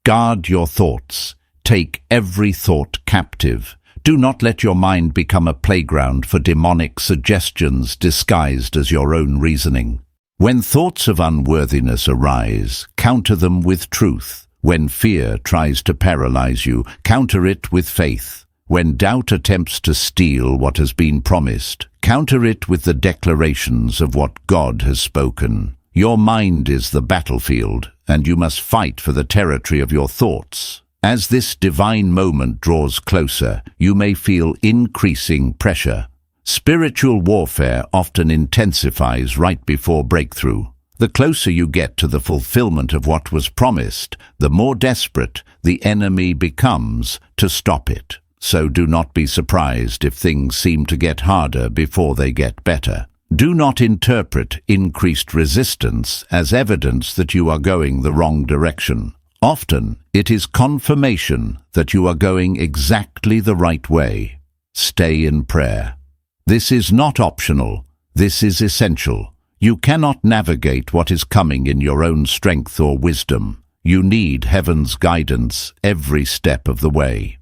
Guard your thoughts. Take every thought captive. Do not let your mind become a playground for demonic suggestions disguised as your own reasoning. When thoughts of unworthiness arise, counter them with truth. When fear tries to paralyze you, counter it with faith. When doubt attempts to steal what has been promised, counter it with the declarations of what God has spoken. Your mind is the battlefield, and you must fight for the territory of your thoughts. As this divine moment draws closer, you may feel increasing pressure. Spiritual warfare often intensifies right before breakthrough. The closer you get to the fulfillment of what was promised, the more desperate the enemy becomes to stop it. So do not be surprised if things seem to get harder before they get better. Do not interpret increased resistance as evidence that you are going the wrong direction. Often, it is confirmation that you are going exactly the right way. stay in prayer. This is not optional. This is essential. You cannot navigate what is coming in your own strength or wisdom. You need heaven's guidance every step of the way.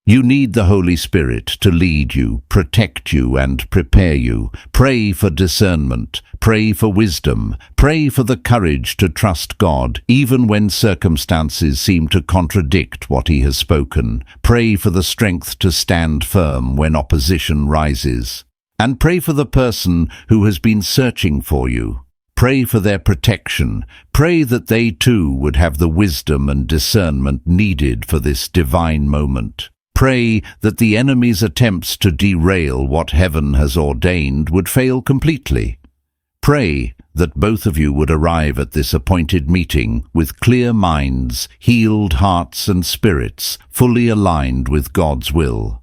You need the Holy Spirit to lead you, protect you, and prepare you. Pray for discernment. Pray for wisdom. Pray for the courage to trust God, even when circumstances seem to contradict what He has spoken. Pray for the strength to stand firm when opposition rises. And pray for the person who has been searching for you. Pray for their protection. Pray that they too would have the wisdom and discernment needed for this divine moment. Pray that the enemy's attempts to derail what heaven has ordained would fail completely. Pray that both of you would arrive at this appointed meeting with clear minds, healed hearts and spirits, fully aligned with God's will.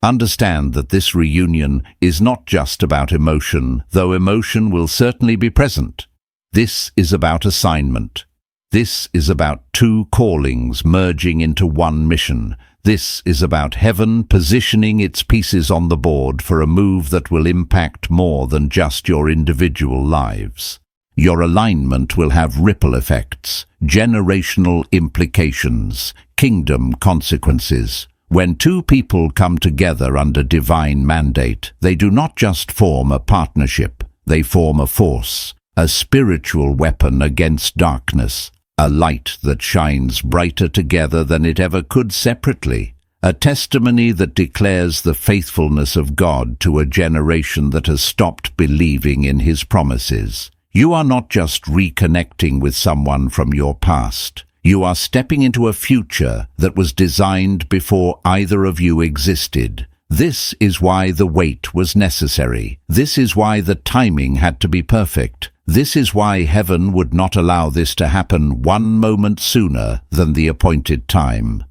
Understand that this reunion is not just about emotion, though emotion will certainly be present. This is about assignment. This is about two callings merging into one mission. This is about heaven positioning its pieces on the board for a move that will impact more than just your individual lives. Your alignment will have ripple effects, generational implications, kingdom consequences. When two people come together under divine mandate, they do not just form a partnership, they form a force, a spiritual weapon against darkness, a light that shines brighter together than it ever could separately, a testimony that declares the faithfulness of God to a generation that has stopped believing in His promises. You are not just reconnecting with someone from your past. You are stepping into a future that was designed before either of you existed. This is why the wait was necessary. This is why the timing had to be perfect. This is why heaven would not allow this to happen one moment sooner than the appointed time.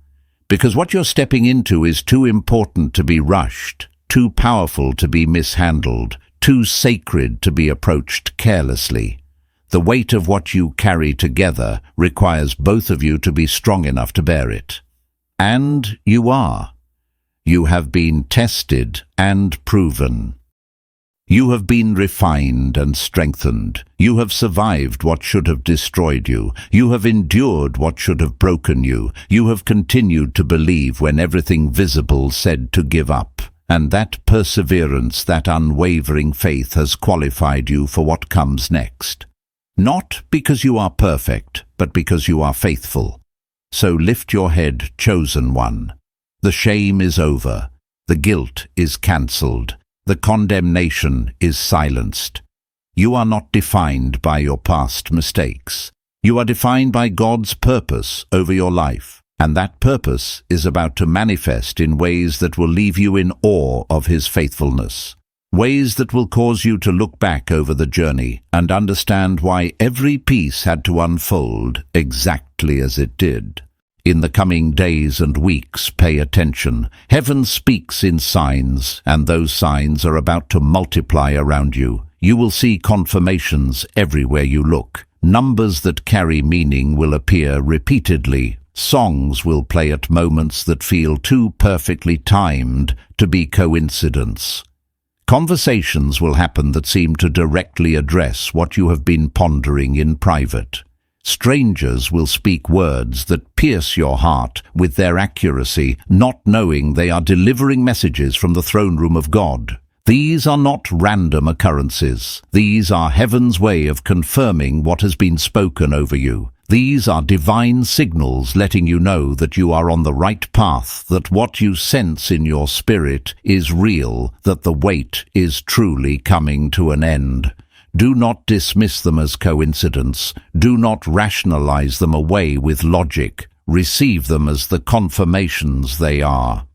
Because what you're stepping into is too important to be rushed, too powerful to be mishandled, too sacred to be approached carelessly. The weight of what you carry together requires both of you to be strong enough to bear it. And you are. You have been tested and proven. You have been refined and strengthened. You have survived what should have destroyed you. You have endured what should have broken you. You have continued to believe when everything visible said to give up. And that perseverance, that unwavering faith has qualified you for what comes next. Not because you are perfect, but because you are faithful. So lift your head, chosen one. The shame is over. The guilt is cancelled. The condemnation is silenced. You are not defined by your past mistakes. You are defined by God's purpose over your life, and that purpose is about to manifest in ways that will leave you in awe of His faithfulness, ways that will cause you to look back over the journey and understand why every piece had to unfold exactly as it did. In the coming days and weeks, pay attention. Heaven speaks in signs, and those signs are about to multiply around you. You will see confirmations everywhere you look. Numbers that carry meaning will appear repeatedly. Songs will play at moments that feel too perfectly timed to be coincidence. Conversations will happen that seem to directly address what you have been pondering in private. Strangers will speak words that pierce your heart with their accuracy, not knowing they are delivering messages from the throne room of God. These are not random occurrences. These are heaven's way of confirming what has been spoken over you. These are divine signals letting you know that you are on the right path, that what you sense in your spirit is real, that the wait is truly coming to an end. Do not dismiss them as coincidence. Do not rationalize them away with logic. Receive them as the confirmations they are.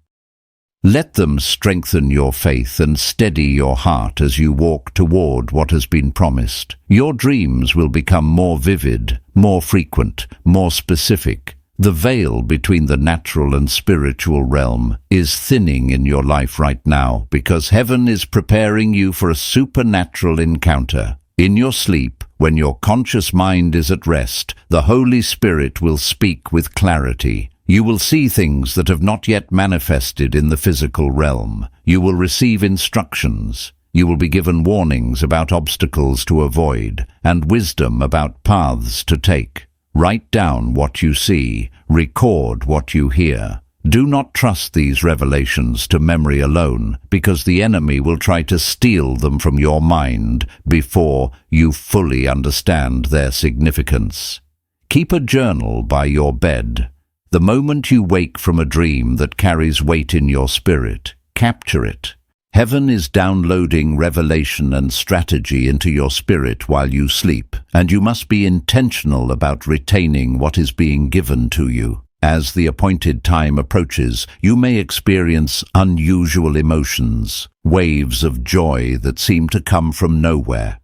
Let them strengthen your faith and steady your heart as you walk toward what has been promised. Your dreams will become more vivid, more frequent, more specific. The veil between the natural and spiritual realm is thinning in your life right now because heaven is preparing you for a supernatural encounter. In your sleep, when your conscious mind is at rest, the Holy Spirit will speak with clarity. You will see things that have not yet manifested in the physical realm. You will receive instructions. You will be given warnings about obstacles to avoid and wisdom about paths to take. Write down what you see. Record what you hear. Do not trust these revelations to memory alone, because the enemy will try to steal them from your mind before you fully understand their significance. Keep a journal by your bed. The moment you wake from a dream that carries weight in your spirit, capture it. Heaven is downloading revelation and strategy into your spirit while you sleep, and you must be intentional about retaining what is being given to you. As the appointed time approaches, you may experience unusual emotions, waves of joy that seem to come from nowhere.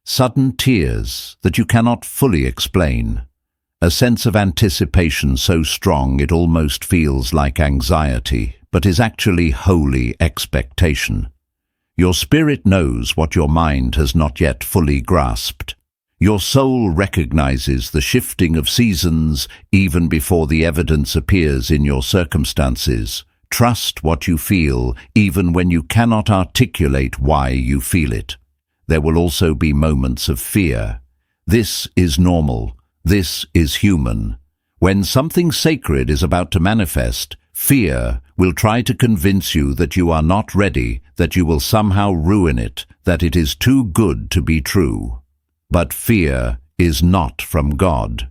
Sudden tears that you cannot fully explain. A sense of anticipation so strong it almost feels like anxiety, but is actually holy expectation. Your spirit knows what your mind has not yet fully grasped. Your soul recognizes the shifting of seasons even before the evidence appears in your circumstances. Trust what you feel even when you cannot articulate why you feel it. There will also be moments of fear. This is normal. This is human. When something sacred is about to manifest, fear will try to convince you that you are not ready, that you will somehow ruin it, that it is too good to be true. But fear is not from God.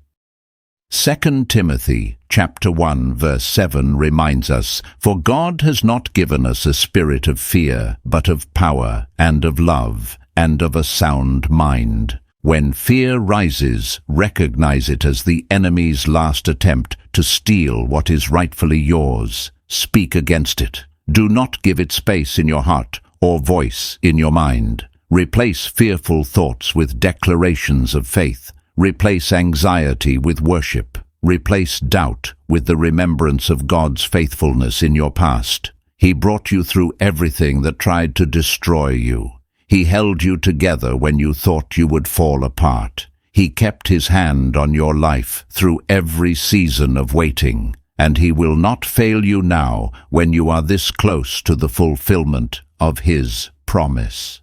2 Timothy chapter 1 verse 7 reminds us, "For God has not given us a spirit of fear, but of power and of love and of a sound mind." When fear rises, recognize it as the enemy's last attempt to steal what is rightfully yours. Speak against it. Do not give it space in your heart or voice in your mind. Replace fearful thoughts with declarations of faith. Replace anxiety with worship. Replace doubt with the remembrance of God's faithfulness in your past. He brought you through everything that tried to destroy you. He held you together when you thought you would fall apart. He kept his hand on your life through every season of waiting, and he will not fail you now when you are this close to the fulfillment of his promise.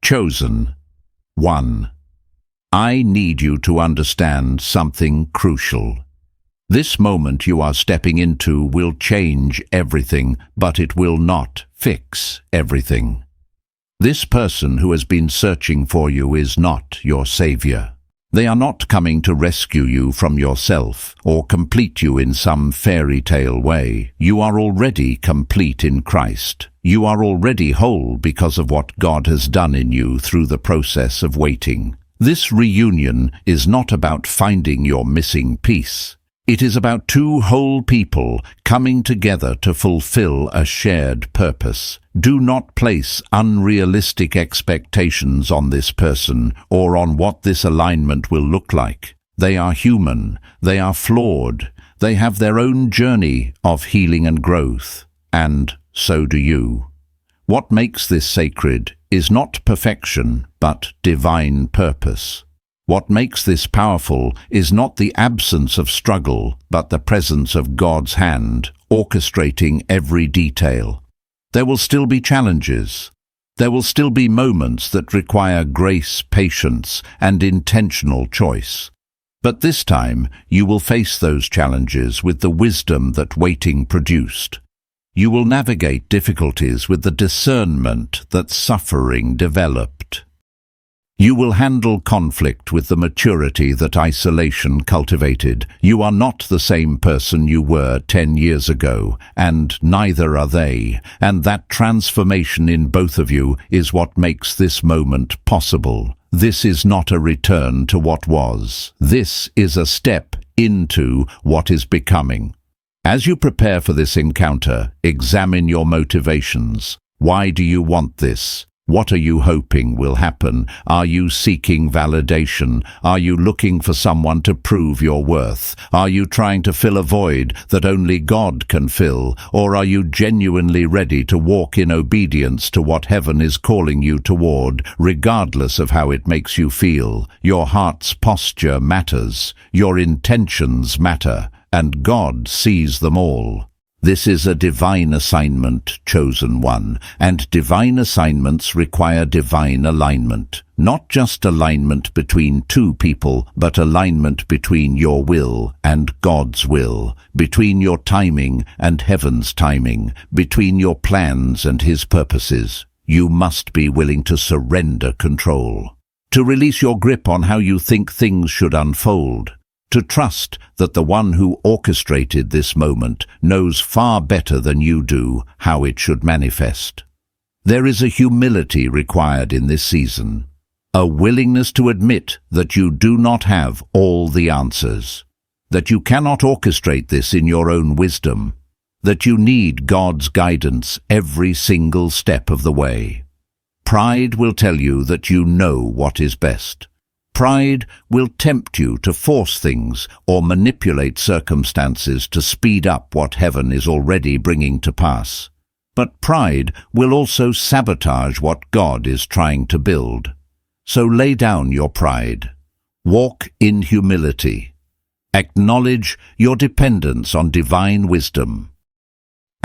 Chosen. 1. I need you to understand something crucial. This moment you are stepping into will change everything, but it will not fix everything. This person who has been searching for you is not your Savior. They are not coming to rescue you from yourself or complete you in some fairy tale way. You are already complete in Christ. You are already whole because of what God has done in you through the process of waiting. This reunion is not about finding your missing piece. It is about two whole people coming together to fulfill a shared purpose. Do not place unrealistic expectations on this person or on what this alignment will look like. They are human. They are flawed. They have their own journey of healing and growth, and so do you. What makes this sacred is not perfection, but divine purpose. What makes this powerful is not the absence of struggle, but the presence of God's hand, orchestrating every detail. There will still be challenges. There will still be moments that require grace, patience, and intentional choice. But this time, you will face those challenges with the wisdom that waiting produced. You will navigate difficulties with the discernment that suffering developed. You will handle conflict with the maturity that isolation cultivated. You are not the same person you were 10 years ago, and neither are they. And that transformation in both of you is what makes this moment possible. This is not a return to what was. This is a step into what is becoming. As you prepare for this encounter, examine your motivations. Why do you want this? What are you hoping will happen? Are you seeking validation? Are you looking for someone to prove your worth? Are you trying to fill a void that only God can fill? Or are you genuinely ready to walk in obedience to what heaven is calling you toward, regardless of how it makes you feel? Your heart's posture matters. Your intentions matter. and God sees them all. This is a divine assignment, chosen one, and divine assignments require divine alignment. Not just alignment between two people, but alignment between your will and God's will, between your timing and heaven's timing, between your plans and His purposes. You must be willing to surrender control, to release your grip on how you think things should unfold, to trust that the one who orchestrated this moment knows far better than you do how it should manifest. There is a humility required in this season, a willingness to admit that you do not have all the answers, that you cannot orchestrate this in your own wisdom, that you need God's guidance every single step of the way. Pride will tell you that you know what is best. Pride will tempt you to force things or manipulate circumstances to speed up what heaven is already bringing to pass. But pride will also sabotage what God is trying to build. So lay down your pride. Walk in humility. Acknowledge your dependence on divine wisdom.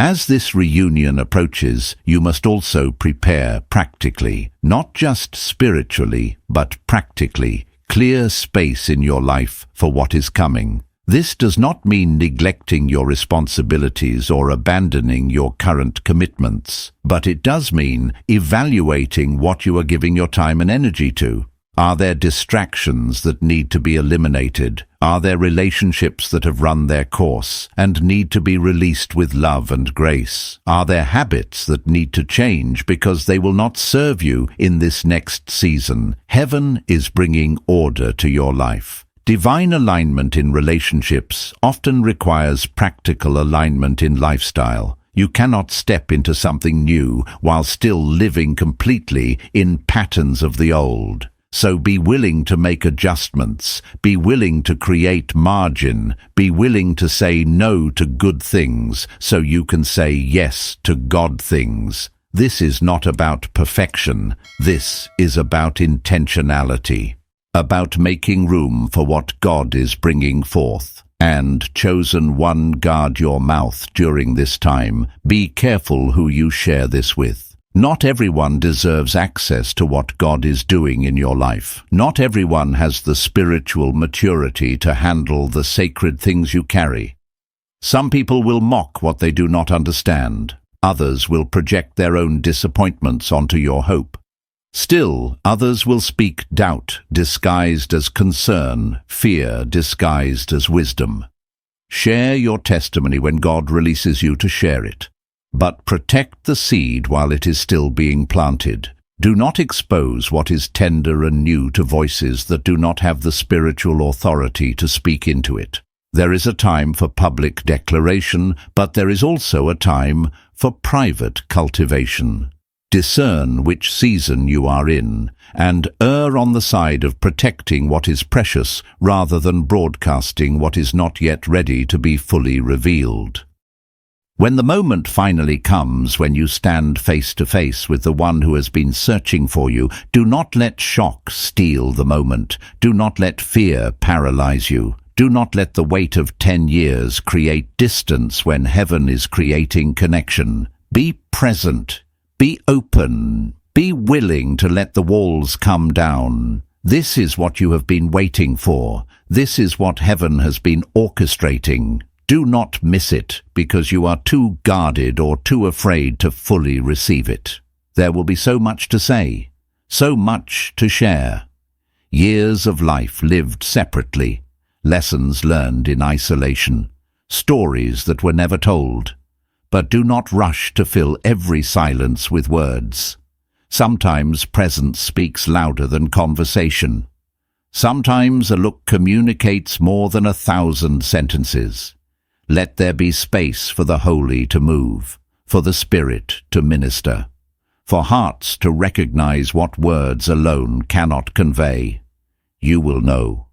As this reunion approaches, you must also prepare practically, not just spiritually, but practically. Clear space in your life for what is coming. This does not mean neglecting your responsibilities or abandoning your current commitments, but it does mean evaluating what you are giving your time and energy to. Are there distractions that need to be eliminated? Are there relationships that have run their course and need to be released with love and grace? Are there habits that need to change because they will not serve you in this next season? Heaven is bringing order to your life. Divine alignment in relationships often requires practical alignment in lifestyle. You cannot step into something new while still living completely in patterns of the old. So be willing to make adjustments, be willing to create margin, be willing to say no to good things so you can say yes to God things. This is not about perfection, this is about intentionality, about making room for what God is bringing forth. And, chosen one, guard your mouth during this time. Be careful who you share this with. Not everyone deserves access to what God is doing in your life. Not everyone has the spiritual maturity to handle the sacred things you carry. Some people will mock what they do not understand. Others will project their own disappointments onto your hope. Still, others will speak doubt disguised as concern, fear disguised as wisdom. Share your testimony when God releases you to share it. But protect the seed while it is still being planted. Do not expose what is tender and new to voices that do not have the spiritual authority to speak into it. There is a time for public declaration, but there is also a time for private cultivation. Discern which season you are in, and err on the side of protecting what is precious rather than broadcasting what is not yet ready to be fully revealed. When the moment finally comes, when you stand face to face with the one who has been searching for you, do not let shock steal the moment. Do not let fear paralyze you. Do not let the weight of 10 years create distance when heaven is creating connection. Be present. Be open. Be willing to let the walls come down. This is what you have been waiting for. This is what heaven has been orchestrating. Do not miss it because you are too guarded or too afraid to fully receive it. There will be so much to say, so much to share. Years of life lived separately, lessons learned in isolation, stories that were never told. But do not rush to fill every silence with words. Sometimes presence speaks louder than conversation. Sometimes a look communicates more than 1,000 sentences. Let there be space for the holy to move, for the Spirit to minister, for hearts to recognize what words alone cannot convey. You will know.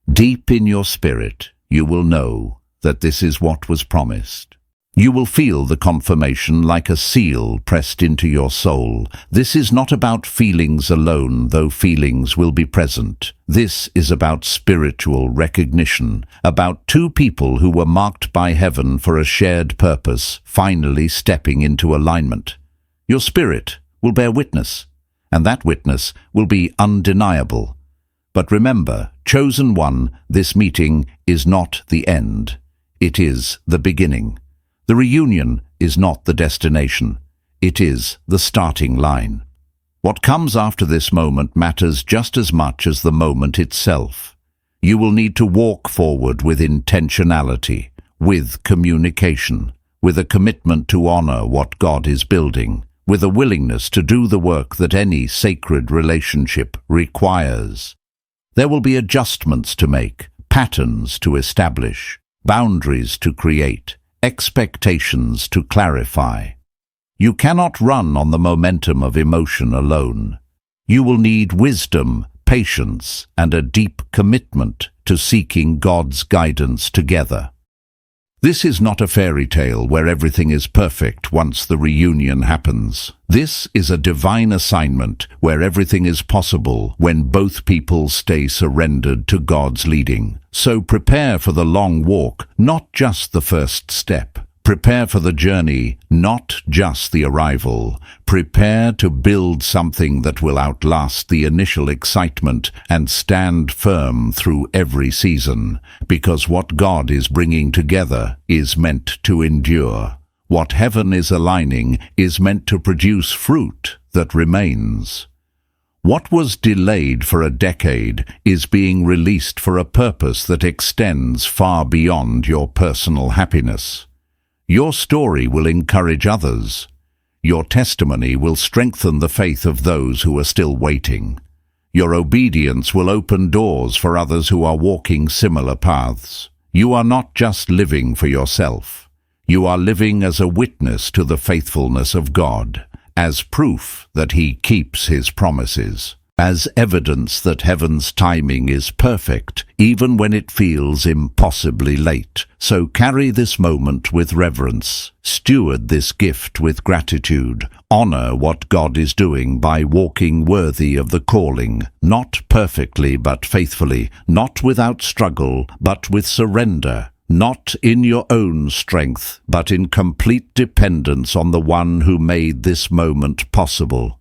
Deep in your spirit, you will know that this is what was promised. You will feel the confirmation like a seal pressed into your soul. This is not about feelings alone, though feelings will be present. This is about spiritual recognition, about two people who were marked by heaven for a shared purpose, finally stepping into alignment. Your spirit will bear witness, and that witness will be undeniable. But remember, chosen one, this meeting is not the end. It is the beginning. The reunion is not the destination. It is the starting line. What comes after this moment matters just as much as the moment itself. You will need to walk forward with intentionality, with communication, with a commitment to honor what God is building, with a willingness to do the work that any sacred relationship requires. There will be adjustments to make, patterns to establish, boundaries to create, expectations to clarify. You cannot run on the momentum of emotion alone. You will need wisdom, patience, and a deep commitment to seeking God's guidance together. This is not a fairy tale where everything is perfect once the reunion happens. This is a divine assignment where everything is possible when both people stay surrendered to God's leading. So prepare for the long walk, not just the first step. Prepare for the journey, not just the arrival. Prepare to build something that will outlast the initial excitement and stand firm through every season, because what God is bringing together is meant to endure. What heaven is aligning is meant to produce fruit that remains. What was delayed for a decade is being released for a purpose that extends far beyond your personal happiness. Your story will encourage others. Your testimony will strengthen the faith of those who are still waiting. Your obedience will open doors for others who are walking similar paths. You are not just living for yourself. You are living as a witness to the faithfulness of God, as proof that He keeps His promises, as evidence that heaven's timing is perfect, even when it feels impossibly late. So carry this moment with reverence, steward this gift with gratitude, honor what God is doing by walking worthy of the calling, not perfectly but faithfully, not without struggle but with surrender, not in your own strength but in complete dependence on the one who made this moment possible.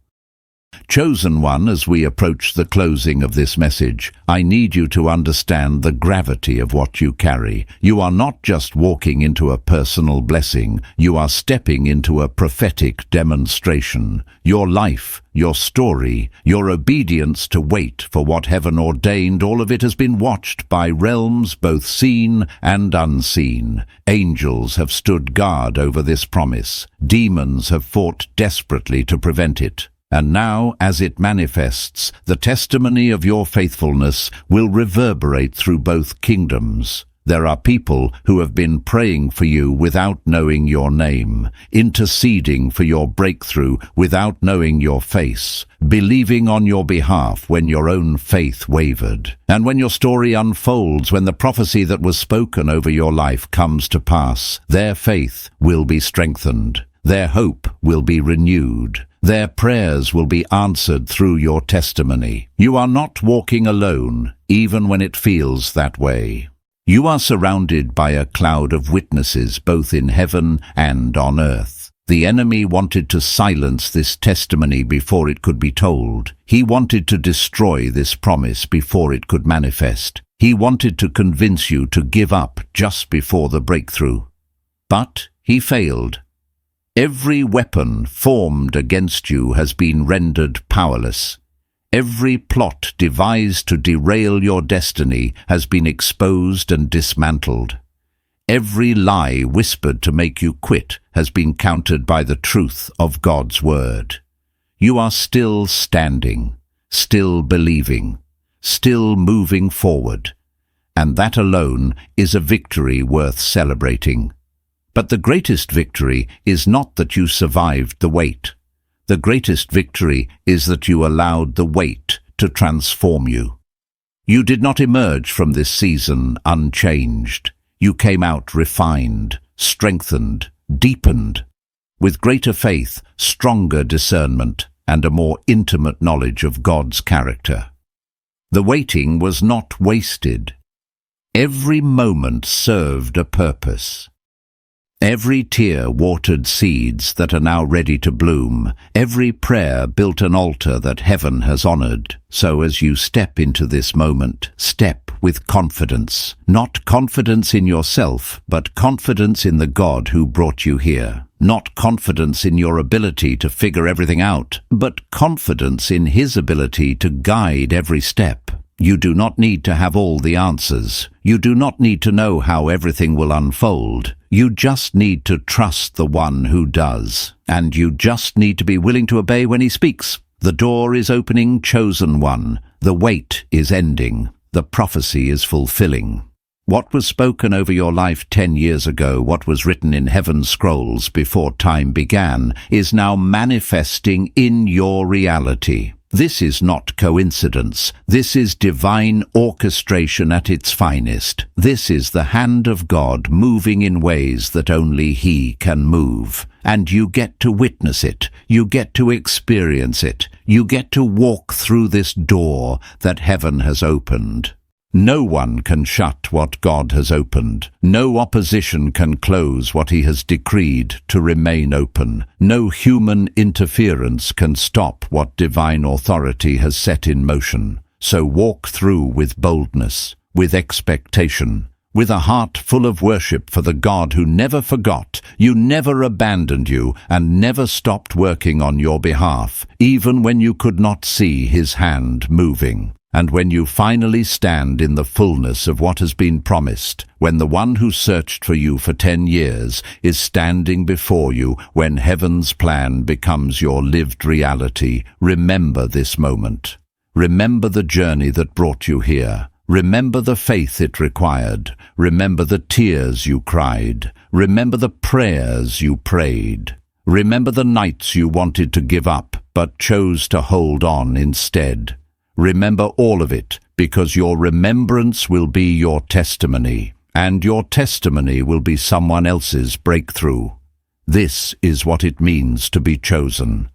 Chosen one, as we approach the closing of this message, I need you to understand the gravity of what you carry. You are not just walking into a personal blessing, you are stepping into a prophetic demonstration. Your life, your story, your obedience to wait for what heaven ordained, all of it has been watched by realms both seen and unseen. Angels have stood guard over this promise. Demons have fought desperately to prevent it. And now, as it manifests, the testimony of your faithfulness will reverberate through both kingdoms. There are people who have been praying for you without knowing your name, interceding for your breakthrough without knowing your face, believing on your behalf when your own faith wavered. And when your story unfolds, when the prophecy that was spoken over your life comes to pass, their faith will be strengthened, their hope will be renewed. Their prayers will be answered through your testimony. You are not walking alone, even when it feels that way. You are surrounded by a cloud of witnesses both in heaven and on earth. The enemy wanted to silence this testimony before it could be told. He wanted to destroy this promise before it could manifest. He wanted to convince you to give up just before the breakthrough. But he failed. Every weapon formed against you has been rendered powerless. Every plot devised to derail your destiny has been exposed and dismantled. Every lie whispered to make you quit has been countered by the truth of God's word. You are still standing, still believing, still moving forward, and that alone is a victory worth celebrating. But the greatest victory is not that you survived the wait. The greatest victory is that you allowed the wait to transform you. You did not emerge from this season unchanged. You came out refined, strengthened, deepened, with greater faith, stronger discernment, and a more intimate knowledge of God's character. The waiting was not wasted. Every moment served a purpose. Every tear watered seeds that are now ready to bloom. Every prayer built an altar that heaven has honored. So as you step into this moment, step with confidence. Not confidence in yourself, but confidence in the God who brought you here. Not confidence in your ability to figure everything out, but confidence in His ability to guide every step. You do not need to have all the answers. You do not need to know how everything will unfold. You just need to trust the one who does. And you just need to be willing to obey when He speaks. The door is opening, chosen one. The wait is ending. The prophecy is fulfilling. What was spoken over your life 10 years ago, what was written in heaven's scrolls before time began, is now manifesting in your reality. This is not coincidence. This is divine orchestration at its finest. This is the hand of God moving in ways that only He can move. And you get to witness it. You get to experience it. You get to walk through this door that heaven has opened. No one can shut what God has opened. No opposition can close what He has decreed to remain open. No human interference can stop what divine authority has set in motion. So walk through with boldness, with expectation, with a heart full of worship for the God who never forgot, you never abandoned you, and never stopped working on your behalf, even when you could not see His hand moving. And when you finally stand in the fullness of what has been promised, when the one who searched for you for 10 years is standing before you, when heaven's plan becomes your lived reality, remember this moment. Remember the journey that brought you here. Remember the faith it required. Remember the tears you cried. Remember the prayers you prayed. Remember the nights you wanted to give up, but chose to hold on instead. Remember all of it, because your remembrance will be your testimony, and your testimony will be someone else's breakthrough. This is what it means to be chosen.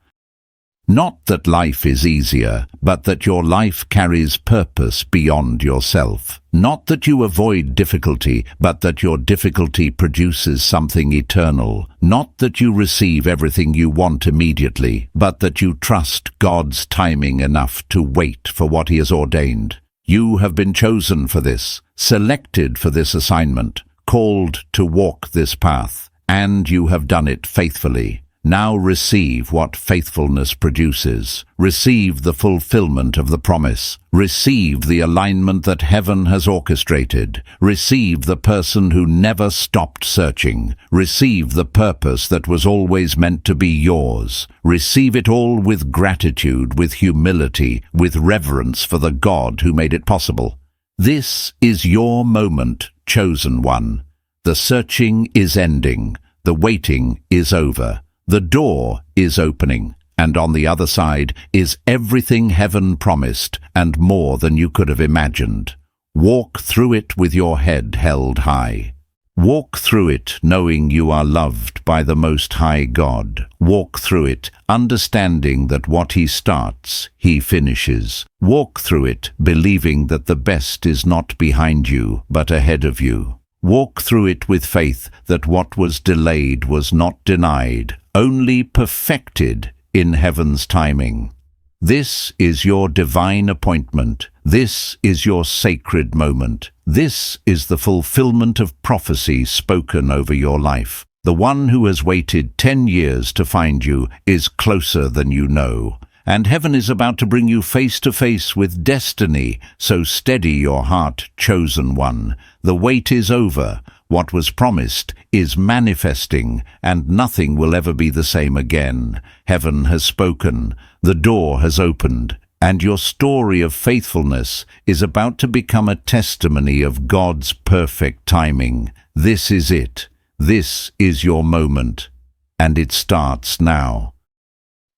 Not that life is easier, but that your life carries purpose beyond yourself. Not that you avoid difficulty, but that your difficulty produces something eternal. Not that you receive everything you want immediately, but that you trust God's timing enough to wait for what He has ordained. You have been chosen for this, selected for this assignment, called to walk this path, and you have done it faithfully. Now receive what faithfulness produces. Receive the fulfillment of the promise. Receive the alignment that heaven has orchestrated. Receive the person who never stopped searching. Receive the purpose that was always meant to be yours. Receive it all with gratitude, with humility, with reverence for the God who made it possible. This is your moment, chosen one. The searching is ending. The waiting is over. The door is opening, and on the other side is everything heaven promised, and more than you could have imagined. Walk through it with your head held high. Walk through it knowing you are loved by the Most High God. Walk through it understanding that what He starts, He finishes. Walk through it believing that the best is not behind you, but ahead of you. Walk through it with faith that what was delayed was not denied, only perfected in heaven's timing. This is your divine appointment. This is your sacred moment. This is the fulfillment of prophecy spoken over your life. The one who has waited 10 years to find you is closer than you know. And heaven is about to bring you face to face with destiny, so steady your heart, chosen one. The wait is over. What was promised is manifesting, and nothing will ever be the same again. Heaven has spoken, the door has opened, and your story of faithfulness is about to become a testimony of God's perfect timing. This is it. This is your moment, and it starts now.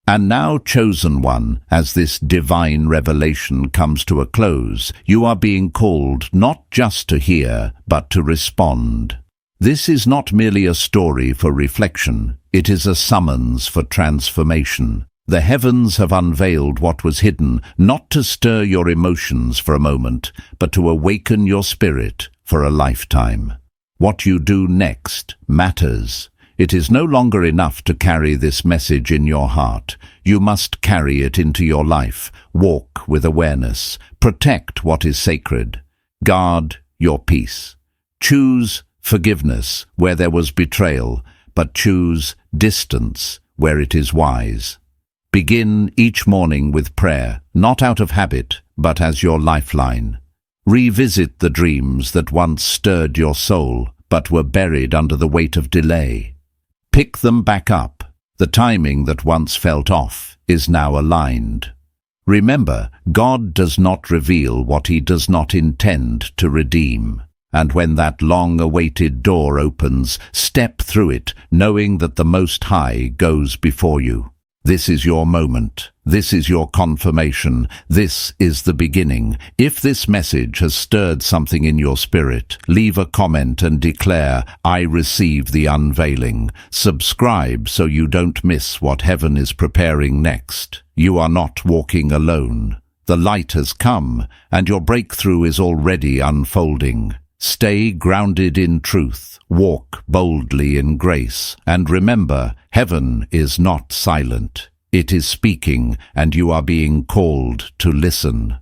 And now, chosen one, as this divine revelation comes to a close, you are being called not just to hear, but to respond. This is not merely a story for reflection, it is a summons for transformation. The heavens have unveiled what was hidden, not to stir your emotions for a moment, but to awaken your spirit for a lifetime. What you do next matters. It is no longer enough to carry this message in your heart. You must carry it into your life. Walk with awareness. Protect what is sacred. Guard your peace. Choose forgiveness where there was betrayal, but choose distance where it is wise. Begin each morning with prayer, not out of habit, but as your lifeline. Revisit the dreams that once stirred your soul, but were buried under the weight of delay. Pick them back up. The timing that once felt off is now aligned. Remember, God does not reveal what he does not intend to redeem. And when that long-awaited door opens, step through it, knowing that the Most High goes before you. This is your moment. This is your confirmation. This is the beginning. If this message has stirred something in your spirit, leave a comment and declare, "I receive the unveiling." Subscribe so you don't miss what heaven is preparing next. You are not walking alone. The light has come, and your breakthrough is already unfolding. Stay grounded in truth, walk boldly in grace, and remember, heaven is not silent. It is speaking, and you are being called to listen.